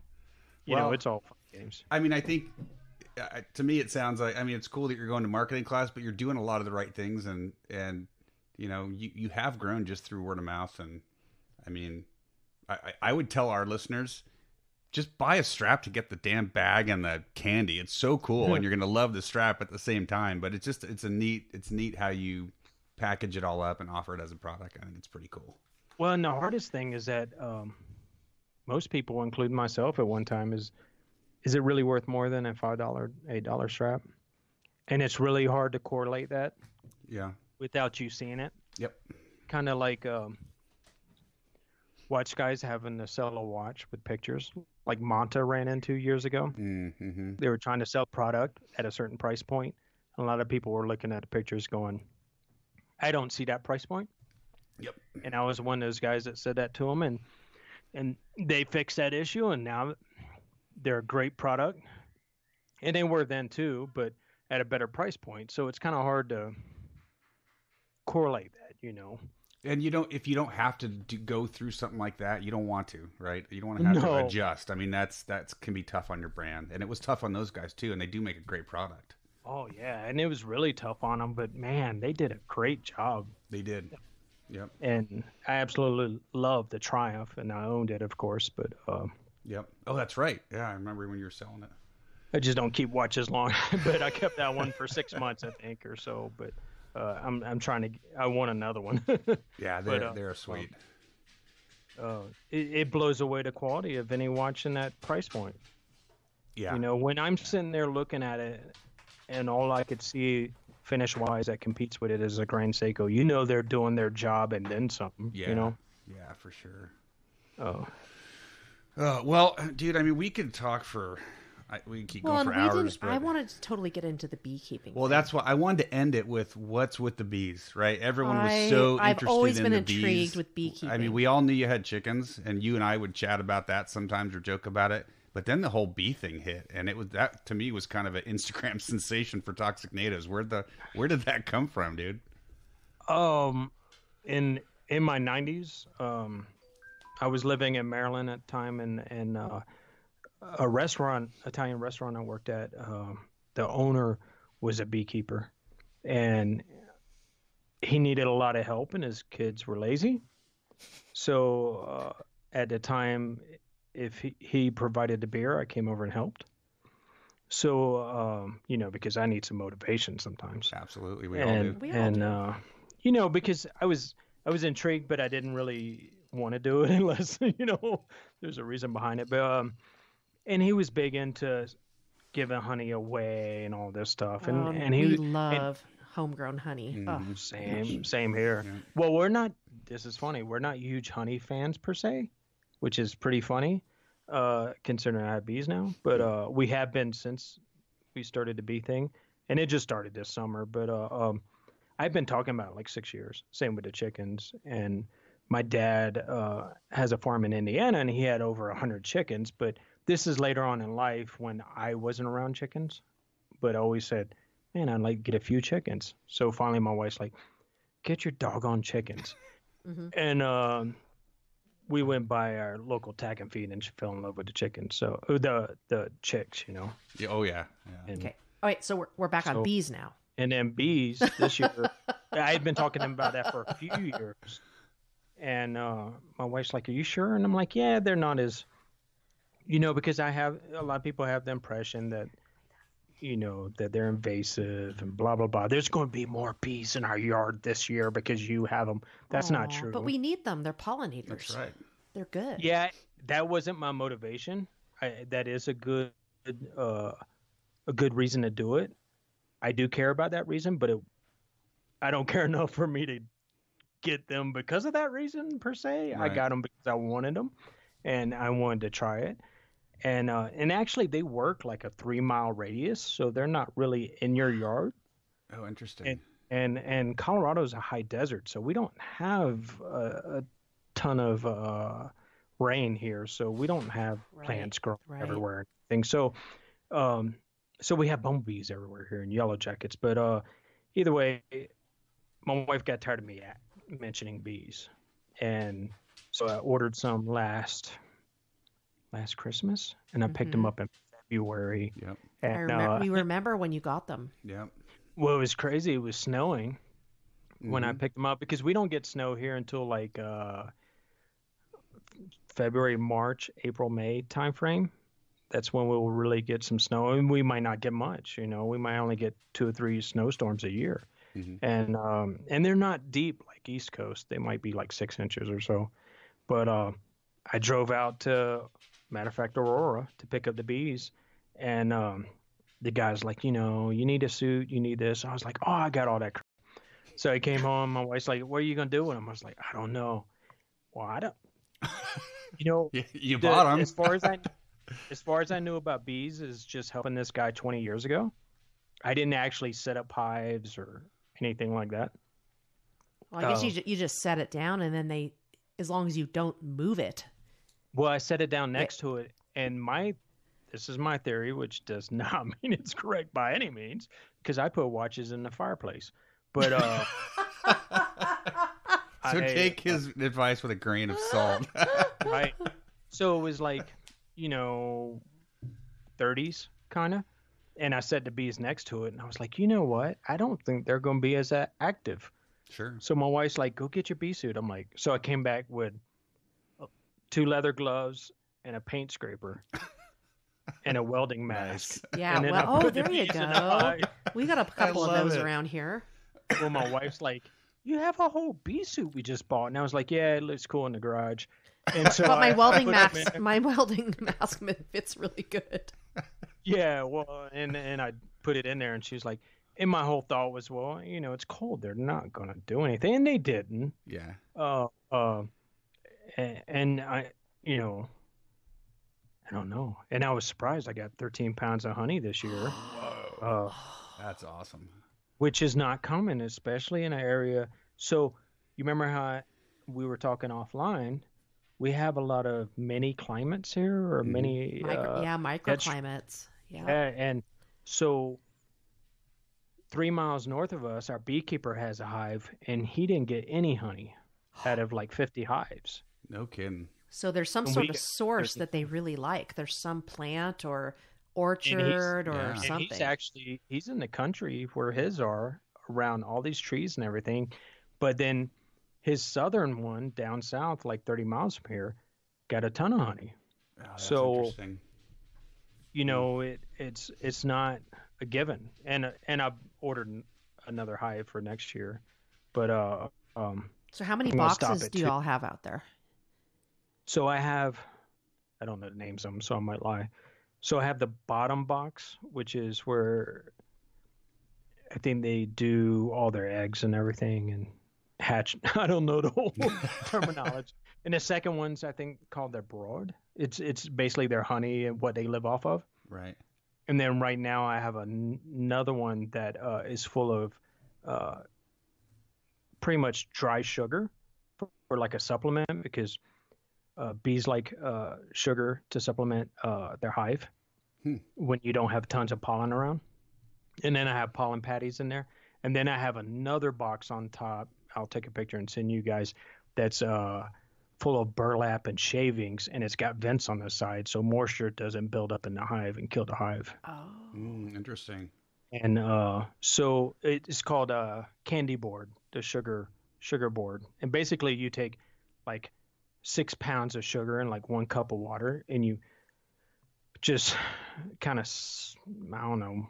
It's all fun games. I mean, I think to me it sounds like, I mean, it's cool that you're going to marketing class, but you're doing a lot of the right things, and you have grown just through word of mouth. And I mean, I would tell our listeners, just buy a strap to get the damn bag and the candy. It's so cool, and you're going to love the strap at the same time. But it's neat how you package it all up and offer it as a product. I think it's pretty cool. Well, and the hardest thing is that most people, including myself at one time, is it really worth more than a $5, $8 strap? And it's really hard to correlate that Yeah. without you seeing it. Yep. Kind of like watch guys having to sell a watch with pictures, like Monta ran into years ago. Mm-hmm. They were trying to sell product at a certain price point. A lot of people were looking at the pictures going, I don't see that price point. Yep. And I was one of those guys that said that to them, and they fixed that issue, and now they're a great product, and they were then too, but at a better price point. So it's kind of hard to correlate that. And if you don't have to go through something like that, you don't want to, right? You don't want to have to No. adjust. I mean, that can be tough on your brand, and it was tough on those guys too. And they do make a great product. Oh yeah, and it was really tough on them, but man, they did a great job. They did. Yep. And I absolutely loved the Triumph, and I owned it, of course, but Yep. Oh, that's right. Yeah, I remember when you were selling it. I just don't keep watches long. But I kept that one for 6 months, I think, or so. But I'm trying to. I want another one. Yeah, they're sweet. It blows away the quality of any watch in that price point. Yeah. When I'm sitting there looking at it, and all I could see finish-wise that competes with it is a Grand Seiko. They're doing their job and then some. Yeah. Yeah, for sure. Oh. Well, dude, I mean, we could talk for We keep Well, going and for hours. I But... wanted to totally get into the beekeeping. Well, thing. that's why I wanted to end it with what's with the bees, right? Everyone was so I've interested always in been the intrigued bees. with beekeeping. I mean, we all knew you had chickens, and you and I would chat about that sometimes or joke about it. But then the whole bee thing hit, and it was that to me was kind of an Instagram sensation for Toxic NATOs. Where did that come from, dude? In my 90s, I was living in Maryland at the time, and a restaurant, Italian restaurant I worked at, the owner was a beekeeper, and he needed a lot of help, and his kids were lazy. So at the time, if he provided the beer, I came over and helped. So because I need some motivation sometimes. Absolutely, we all do. Because I was intrigued, but I didn't really want to do it unless there's a reason behind it. But and he was big into giving honey away and all this stuff. And we love homegrown honey. Mm-hmm. Same here. Yeah. Well, we're not. This is funny. We're not huge honey fans per se, which is pretty funny, considering I have bees now. But we have been since we started the bee thing, and it just started this summer. But I've been talking about it like 6 years. Same with the chickens. And my dad has a farm in Indiana, and he had over 100 chickens. But this is later on in life when I wasn't around chickens, but I always said, man, I'd like to get a few chickens. So finally my wife's like, get your doggone chickens. Mm-hmm. And we went by our local tack and feed, and she fell in love with the chickens. So the chicks, Yeah, oh, yeah. Okay. All right, so we're back on bees now. And then bees this year, I had been talking to them about that for a few years. And my wife's like, are you sure? And I'm like, yeah, they're not as, because a lot of people have the impression that, that they're invasive and blah, blah, blah. There's going to be more bees in our yard this year because you have them. That's not true. But we need them. They're pollinators. That's right. They're good. Yeah, that wasn't my motivation. That is a good reason to do it. I do care about that reason, but I don't care enough for me to get them because of that reason per se. Right. I got them because I wanted them, and I wanted to try it. And actually, they work like a 3-mile radius, so they're not really in your yard. Oh, interesting. And Colorado's a high desert, so we don't have a ton of rain here, so we don't have plants growing everywhere. And so we have bumblebees everywhere here and yellow jackets. But either way, my wife got tired of me mentioning bees, and so I ordered some last Christmas, and I picked them up in February. Yep. And we remember when you got them. Yep. Well, it was crazy. It was snowing when I picked them up because we don't get snow here until like February, March, April, May timeframe. That's when we'll really get some snow, and we might not get much. We might only get 2 or 3 snowstorms a year, and they're not deep like East Coast. They might be like 6 inches or so. But I drove out to, matter of fact, Aurora to pick up the bees, and the guy's like, you need a suit, you need this. I was like, oh, I got all that crap. So I came home. My wife's like, what are you gonna do with them? I was like, I don't know. Well, I don't. You bought them. As far as I knew about bees is just helping this guy 20 years ago. I didn't actually set up hives or anything like that. Well, I guess you just set it down, and then as long as you don't move it. Well, I set it down next to it, and this is my theory, which does not mean it's correct by any means, because I put watches in the fireplace. But so take his advice with a grain of salt. Right. So it was like, 30s kind of, and I set the bees next to it, and I was like, you know what? I don't think they're going to be as active. Sure. So my wife's like, go get your bee suit. I'm like, so I came back with 2 leather gloves and a paint scraper and a welding mask. Yeah. Well, there you go. We got a couple of those around here. Well, my wife's like, you have a whole bee suit we just bought. And I was like, yeah, it looks cool in the garage. And so but my welding mask fits really good. Yeah. Well, and I put it in there, and she was like, and my whole thought was, well, it's cold. They're not going to do anything. And they didn't. Yeah. And I, I don't know. And I was surprised. I got 13 pounds of honey this year. Whoa. That's awesome. Which is not common, especially in an area. So you remember how we were talking offline? We have a lot of mini climates here, or mini microclimates. Yeah. And so 3 miles north of us, our beekeeper has a hive, and he didn't get any honey out of like 50 hives. No kidding. So there's some sort of source that they really like. There's some plant or orchard or something. And he's in the country where his are, around all these trees and everything. But then his southern one down south, like 30 miles from here, got a ton of honey. Oh, that's so interesting. It's not a given. And I've ordered another hive for next year. But so how many boxes do you all have out there? So I don't know the names of them, so I might lie. So I have the bottom box, which is where I think they do all their eggs and everything and hatch. I don't know the whole terminology. And the second one's, I think, called their brood. It's basically their honey and what they live off of. Right. And then right now I have another one that is full of pretty much dry sugar for like a supplement, because bees like sugar to supplement their hive when you don't have tons of pollen around. And then I have pollen patties in there. And then I have another box on top. I'll take a picture and send you guys. That's full of burlap and shavings, and it's got vents on the side so moisture doesn't build up in the hive and kill the hive. Oh. Interesting. And so it's called candy board, the sugar board. And basically you take like 6 pounds of sugar and like 1 cup of water, and you just kind of, I don't know,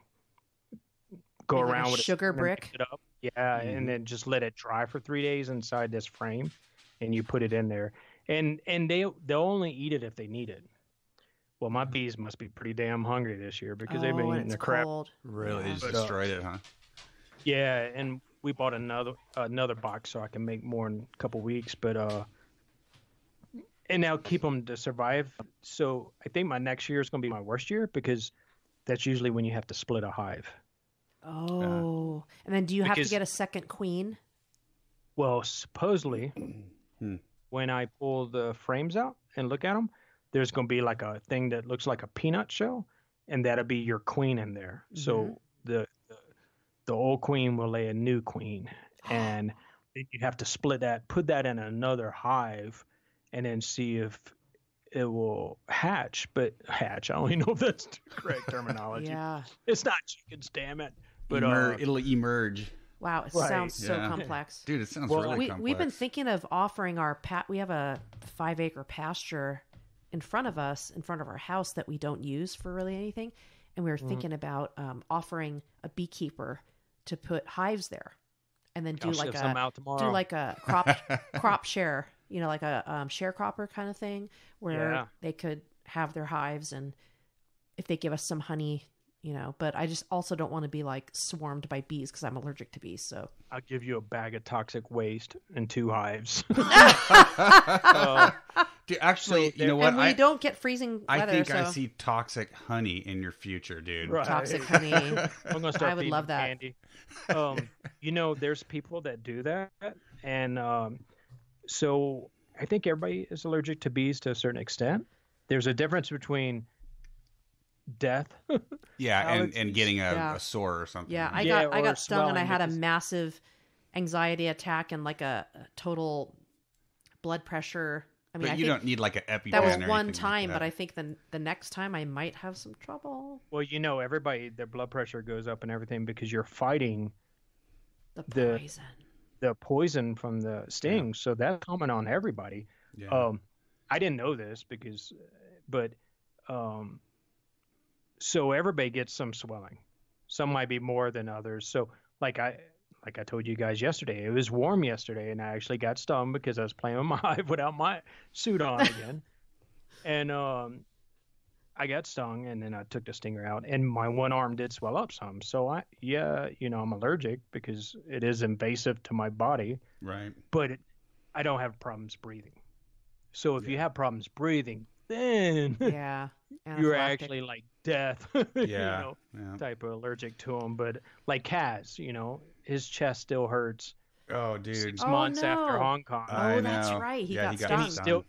go like around a with sugar brick. it up. Yeah, and then just let it dry for 3 days inside this frame, and you put it in there. And they'll only eat it if they need it. Well, my bees must be pretty damn hungry this year because they've been eating the crap. Cold. Really, yeah. Just destroyed it, huh? Yeah, and we bought another box so I can make more in a couple weeks, but and now keep them to survive. So I think my next year is going to be my worst year, because that's usually when you have to split a hive. Oh, and then do you have to get a second queen? Well, supposedly, when I pull the frames out and look at them, there's going to be like a thing that looks like a peanut shell, and that'll be your queen in there. Mm-hmm. So the old queen will lay a new queen, and you have to split that, put that in another hive, and then see if it will hatch. But hatch, I don't even know if that's the correct terminology. Yeah. It's not chickens, damn it. But it'll emerge. Wow, it sounds so complex. Dude, it sounds really complex. We've been thinking of offering our we have a 5-acre pasture in front of us, in front of our house, that we don't use for really anything. And we were thinking about offering a beekeeper to put hives there, and then do like a crop share, like a sharecropper kind of thing, where they could have their hives, and if they give us some honey, but I just also don't want to be like swarmed by bees because I'm allergic to bees. So I'll give you a bag of toxic waste and 2 hives. Dude, actually, you know what? And we don't get freezing weather. I think I see toxic honey in your future, dude. Right. Toxic honey. I'm gonna start I would love that. Candy. There's people that do that, and so I think everybody is allergic to bees to a certain extent. There's a difference between death. and getting a sore or something. Yeah, I got stung, and I had a massive anxiety attack and like a total blood pressure. I mean, but you don't need like an EpiPen. That was one time, but I think the next time I might have some trouble. Well, everybody, their blood pressure goes up and everything because you're fighting the poison from the sting. Yeah. So that's common on everybody. Yeah. I didn't know this so everybody gets some swelling. Some might be more than others. So like I told you guys yesterday, it was warm yesterday, and I actually got stung because I was playing with my hive without my suit on again. And I got stung, and then I took the stinger out, and my one arm did swell up some. So I'm allergic because it is invasive to my body. Right. But I don't have problems breathing. So if you have problems breathing, then you're Anaphylactic. actually like death, Yeah. type of allergic to them. But like Kaz, his chest still hurts Oh, dude. 6 Oh, months after no. Hong Kong. I that's know. right. He Yeah, got he got stung. And he still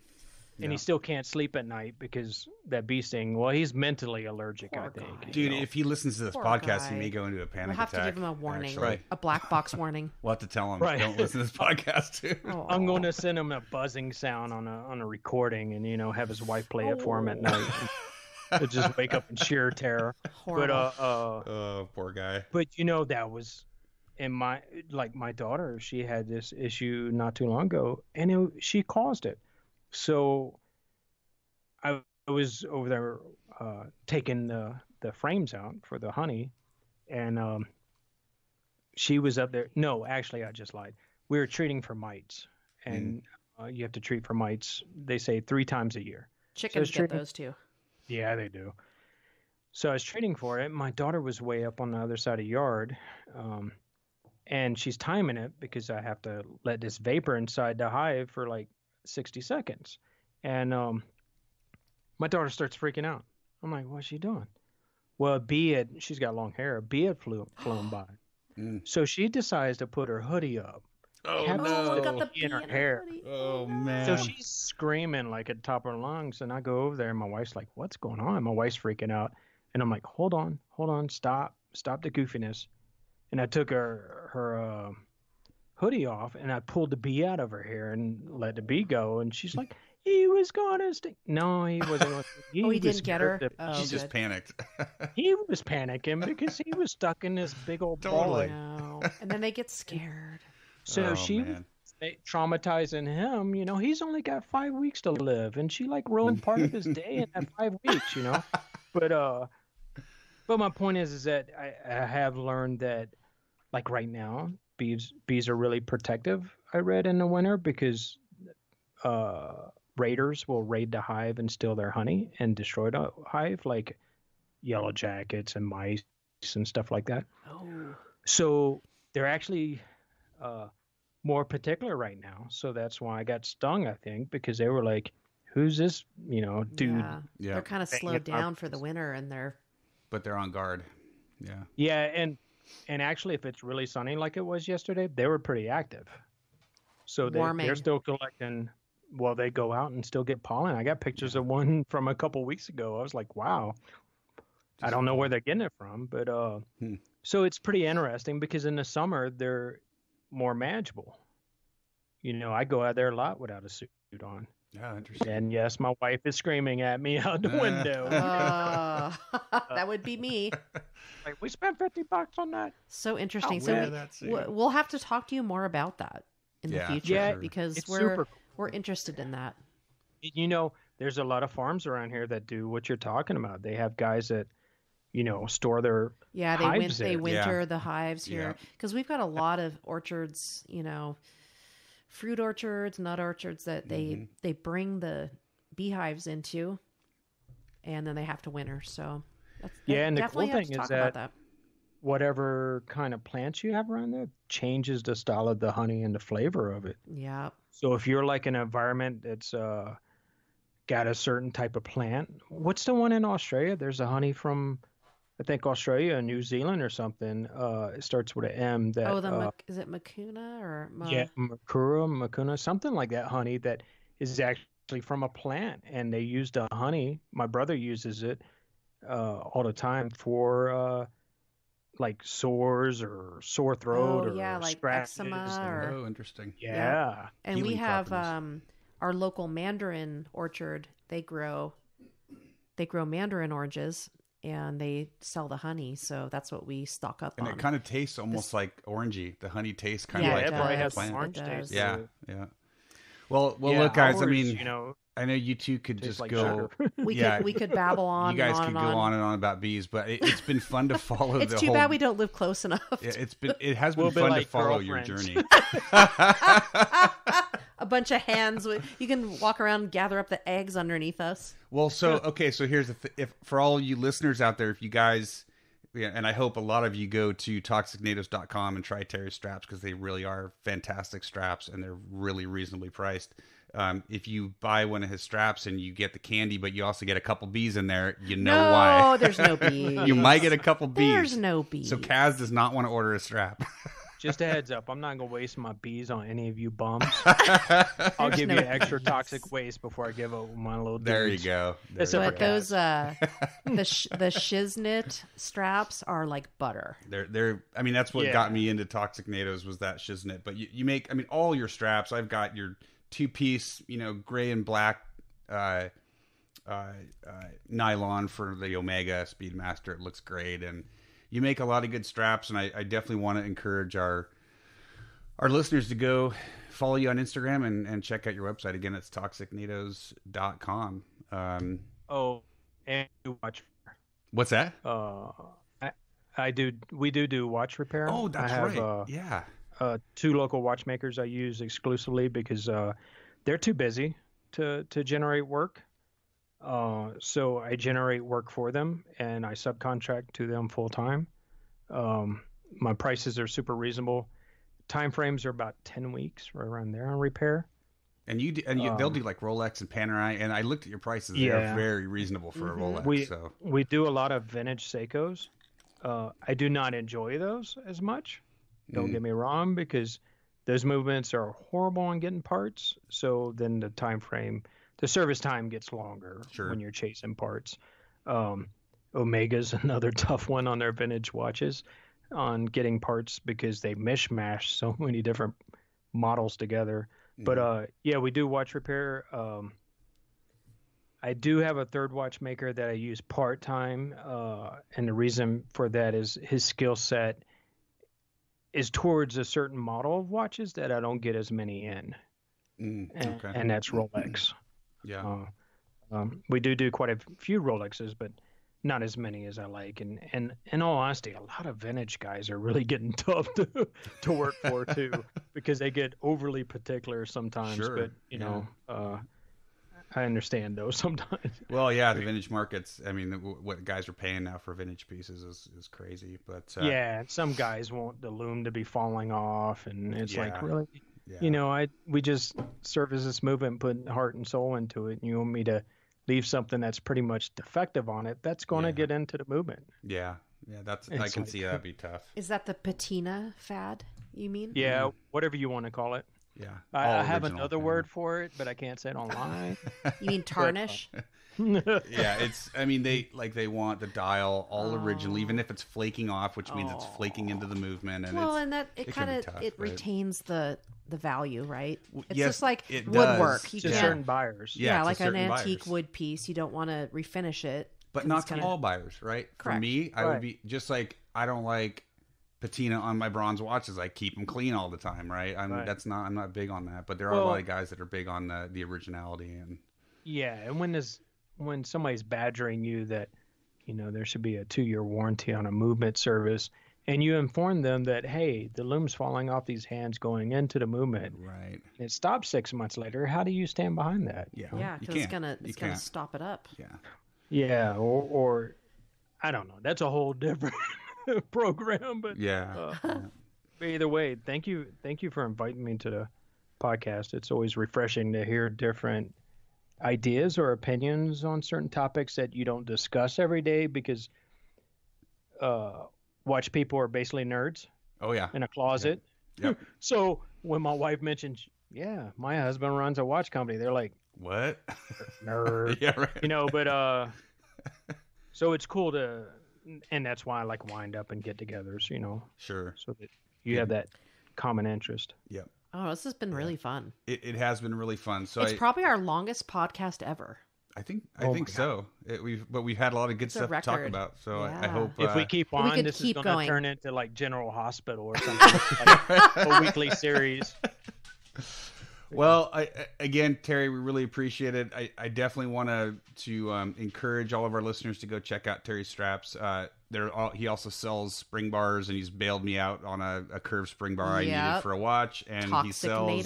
Yeah. and he still can't sleep at night because that bee sting. Well, he's mentally allergic, Poor I think. guy. Dude, if he listens to this Poor podcast, guy. he may go into a panic We'll have attack. to give him a warning, actually. a black box warning. We'll have to tell him, Right. don't listen to this podcast, too. Oh. I'm going to send him a buzzing sound on a recording, and have his wife play it for him at night. He'll just wake up in sheer terror. Horrible. But Oh, poor guy. But that was in my daughter. She had this issue not too long ago, and she caused it. So I was over there taking the frames out for the honey, and she was up there. No, actually, I just lied. We were treating for mites, and you have to treat for mites. They say 3 times a year. Chickens So get those too. Yeah, they do. So I was treating for it. My daughter was way up on the other side of the yard, and she's timing it because I have to let this vapor inside the hive for like 60 seconds. And my daughter starts freaking out. I'm like, what's she doing? Well, a bee she's got long hair. A bee had flown by. So she decides to put her hoodie up. Oh, Kept no. got the bee in her bee hair. hoodie. Oh, man. So she's screaming like at the top of her lungs, and I go over there, and my wife's like, "What's going on?" My wife's freaking out, and I'm like, "Hold on, stop the goofiness." And I took her hoodie off, and I pulled the bee out of her hair and let the bee go, and she's like, "He was gonna sting." No, he wasn't. He Oh, he was didn't get her? scared Oh, She to- just good. panicked. He was panicking because he was stuck in this big old ball. Totally. No. And then they get scared. So Oh, she man. was traumatizing him. He's only got 5 weeks to live, and she like ruined part of his day in that 5 weeks. But my point is that I have learned that, like right now, bees are really protective. I read in the winter because raiders will raid the hive and steal their honey and destroy the hive, like yellow jackets and mice and stuff like that. Oh. So they're actually more particular right now. So that's why I got stung, I think, because they were like, who's this, dude? Yeah. Yeah. They're kind of Bang slowed it up. down for the winter, and they're But they're on guard. Yeah. Yeah, and actually, if it's really sunny like it was yesterday, they were pretty active. So Warming. they're still collecting. Well, they go out and still get pollen. I got pictures of one from a couple weeks ago. I was like, wow. I don't know where they're getting it from, but so it's pretty interesting because in the summer they're more manageable. I go out there a lot without a suit on. Yeah, interesting. And yes, my wife is screaming at me out the window. that would be me. Like, we spent $50 on that. So interesting. Oh, So yeah, that's it. we'll have to talk to you more about that in the Yeah, future Yeah, because it's we're super cool. we're interested in that. There's a lot of farms around here that do what you're talking about. They have guys that, store their Yeah, hives they there. winter the hives Yeah. here because we've got a lot of orchards, fruit orchards, nut orchards that they bring the beehives into, and then they have to winter. So Yeah, and the definitely cool have thing to is talk about that whatever kind of plants you have around there changes the style of the honey and the flavor of it. Yeah. So if you're like in an environment that's got a certain type of plant, what's the one in Australia? There's a honey from, I think, Australia and New Zealand or something. It starts with an M. That Is it Macuna or Macuna, something like that honey that is actually from a plant, and they use the honey. My brother uses it all the time for like sores or sore throat or like scratches. eczema or Oh, interesting. Yeah. and we Healing have properties. our local mandarin orchard. They grow mandarin oranges and they sell the honey, so that's what we stock up And on. it kind of tastes almost like orangey. The honey tastes kind Yeah, of Yeah, like it probably the has plant. some orange It taste. does. Yeah, to it. yeah. Well, Yeah, look, guys. I ours, mean, I know you two could tastes just like go. sugar. we could babble on. You guys and on could and go on. on and on about bees, but it's been fun to follow. It's the too whole, bad we don't live close enough. Yeah, it has been We'll be fun to like follow your girlfriends. journey. A bunch of hands. You can walk around and gather up the eggs underneath us. Well, so here's the if for all you listeners out there, if you guys, and I hope a lot of you go to toxicnatos.com and try Terry's straps because they really are fantastic straps and they're really reasonably priced. if you buy one of his straps and you get the candy, but you also get a couple bees in there, you know No, why. there's no bees. You might get a couple bees. There's no bees. So Kaz does not want to order a strap. Just a heads up, I'm not gonna waste my bees on any of you bums. I'll give you extra toxic waste before I give up my little dudes. There you go. But those the shiznit straps are like butter. They're. I mean, that's what got me into Toxic NATOs was that shiznit. But you make. I mean, all your straps. I've got your 2-piece, gray and black nylon for the Omega Speedmaster. It looks great, and you make a lot of good straps, and I definitely want to encourage our listeners to go follow you on Instagram and check out your website. Again, it's toxicnatos.com. Oh, and you watch. What's that? I do. We do watch repair. Oh, that's right. 2 local watchmakers I use exclusively because they're too busy to generate work. So I generate work for them and I subcontract to them full time. My prices are super reasonable. Time frames are about 10 weeks, right around there on repair. And they'll do like Rolex and Panerai, and I looked at your prices. They're very reasonable for a Rolex. We do a lot of vintage Seikos. I do not enjoy those as much. Don't get me wrong, because those movements are horrible on getting parts. So then the service time gets longer when you're chasing parts. Omega's another tough one on their vintage watches on getting parts because they mishmash so many different models together. But we do watch repair. I do have a third watchmaker that I use part-time, and the reason for that is his skill set is towards a certain model of watches that I don't get as many in, and that's Rolex. Yeah. We do quite a few Rolexes, but not as many as I like. And in all honesty, a lot of vintage guys are really getting tough to work for too, because they get overly particular sometimes. Sure. But I understand those sometimes. Well, yeah, the vintage markets. I mean, what guys are paying now for vintage pieces is crazy. But some guys want the loom to be falling off, and it's like, really, we just service this movement, put heart and soul into it, and you want me to leave something that's pretty much defective on it? That's going to get into the movement. Yeah, I can see that'd be tough. Is that the patina fad? You mean? Yeah, whatever you want to call it. Yeah, I have another word for it, but I can't say it online. You mean tarnish? Yeah, it's. I mean, they want the dial all original, even if it's flaking off, which means it's flaking into the movement. And and that it kind of retains the value, right? It's yes, just like it woodwork. does. You to can't, certain buyers. Yeah, like an antique wood piece. You don't want to refinish it, but not to all buyers, right? Correct. For me, I would be just like I don't like patina on my bronze watches. I keep them clean all the time, right? I'm not big on that, but there are a lot of guys that are big on the originality and and when somebody's badgering you that there should be a 2-year warranty on a movement service, and you inform them that, hey, the loom's falling off these hands going into the movement, right? And it stops 6 months later. How do you stand behind that? Yeah, because it's gonna stop it up. Yeah, or I don't know. That's a whole different program, but either way, thank you for inviting me to the podcast. It's always refreshing to hear different ideas or opinions on certain topics that you don't discuss every day, because watch people are basically nerds in a closet. So when my wife mentions, my husband runs a watch company, they're like, what? Nerd. Yeah, right. But so it's cool to, and that's why I like wind up and get-togethers, Sure. so that you have that common interest. Yeah. Oh, this has been really fun. It has been really fun. So it's probably our longest podcast ever. I think so. We've had a lot of good stuff to talk about. So I hope if we keep on, this is going to turn into like General Hospital or something, like a weekly series. Well, again, Terry, we really appreciate it. I definitely want to encourage all of our listeners to go check out Terry's straps. He also sells spring bars, and he's bailed me out on a curved spring bar I needed for a watch. And he sells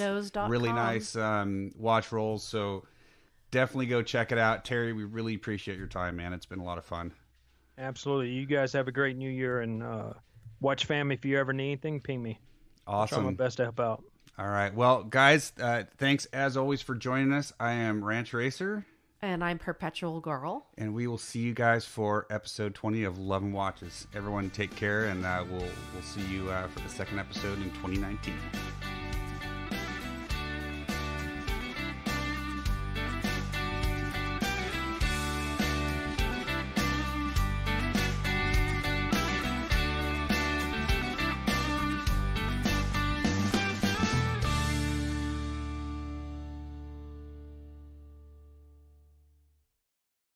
really nice watch rolls. So definitely go check it out. Terry, we really appreciate your time, man. It's been a lot of fun. Absolutely. You guys have a great new year, and watch fam, if you ever need anything, ping me. Awesome. I'll try my best to help out. All right. Well, guys, thanks as always for joining us. I am Ranch Racer. And I'm Perpetual Girl. And we will see you guys for episode 20 of Love and Watches. Everyone take care, and we'll see you for the second episode in 2019.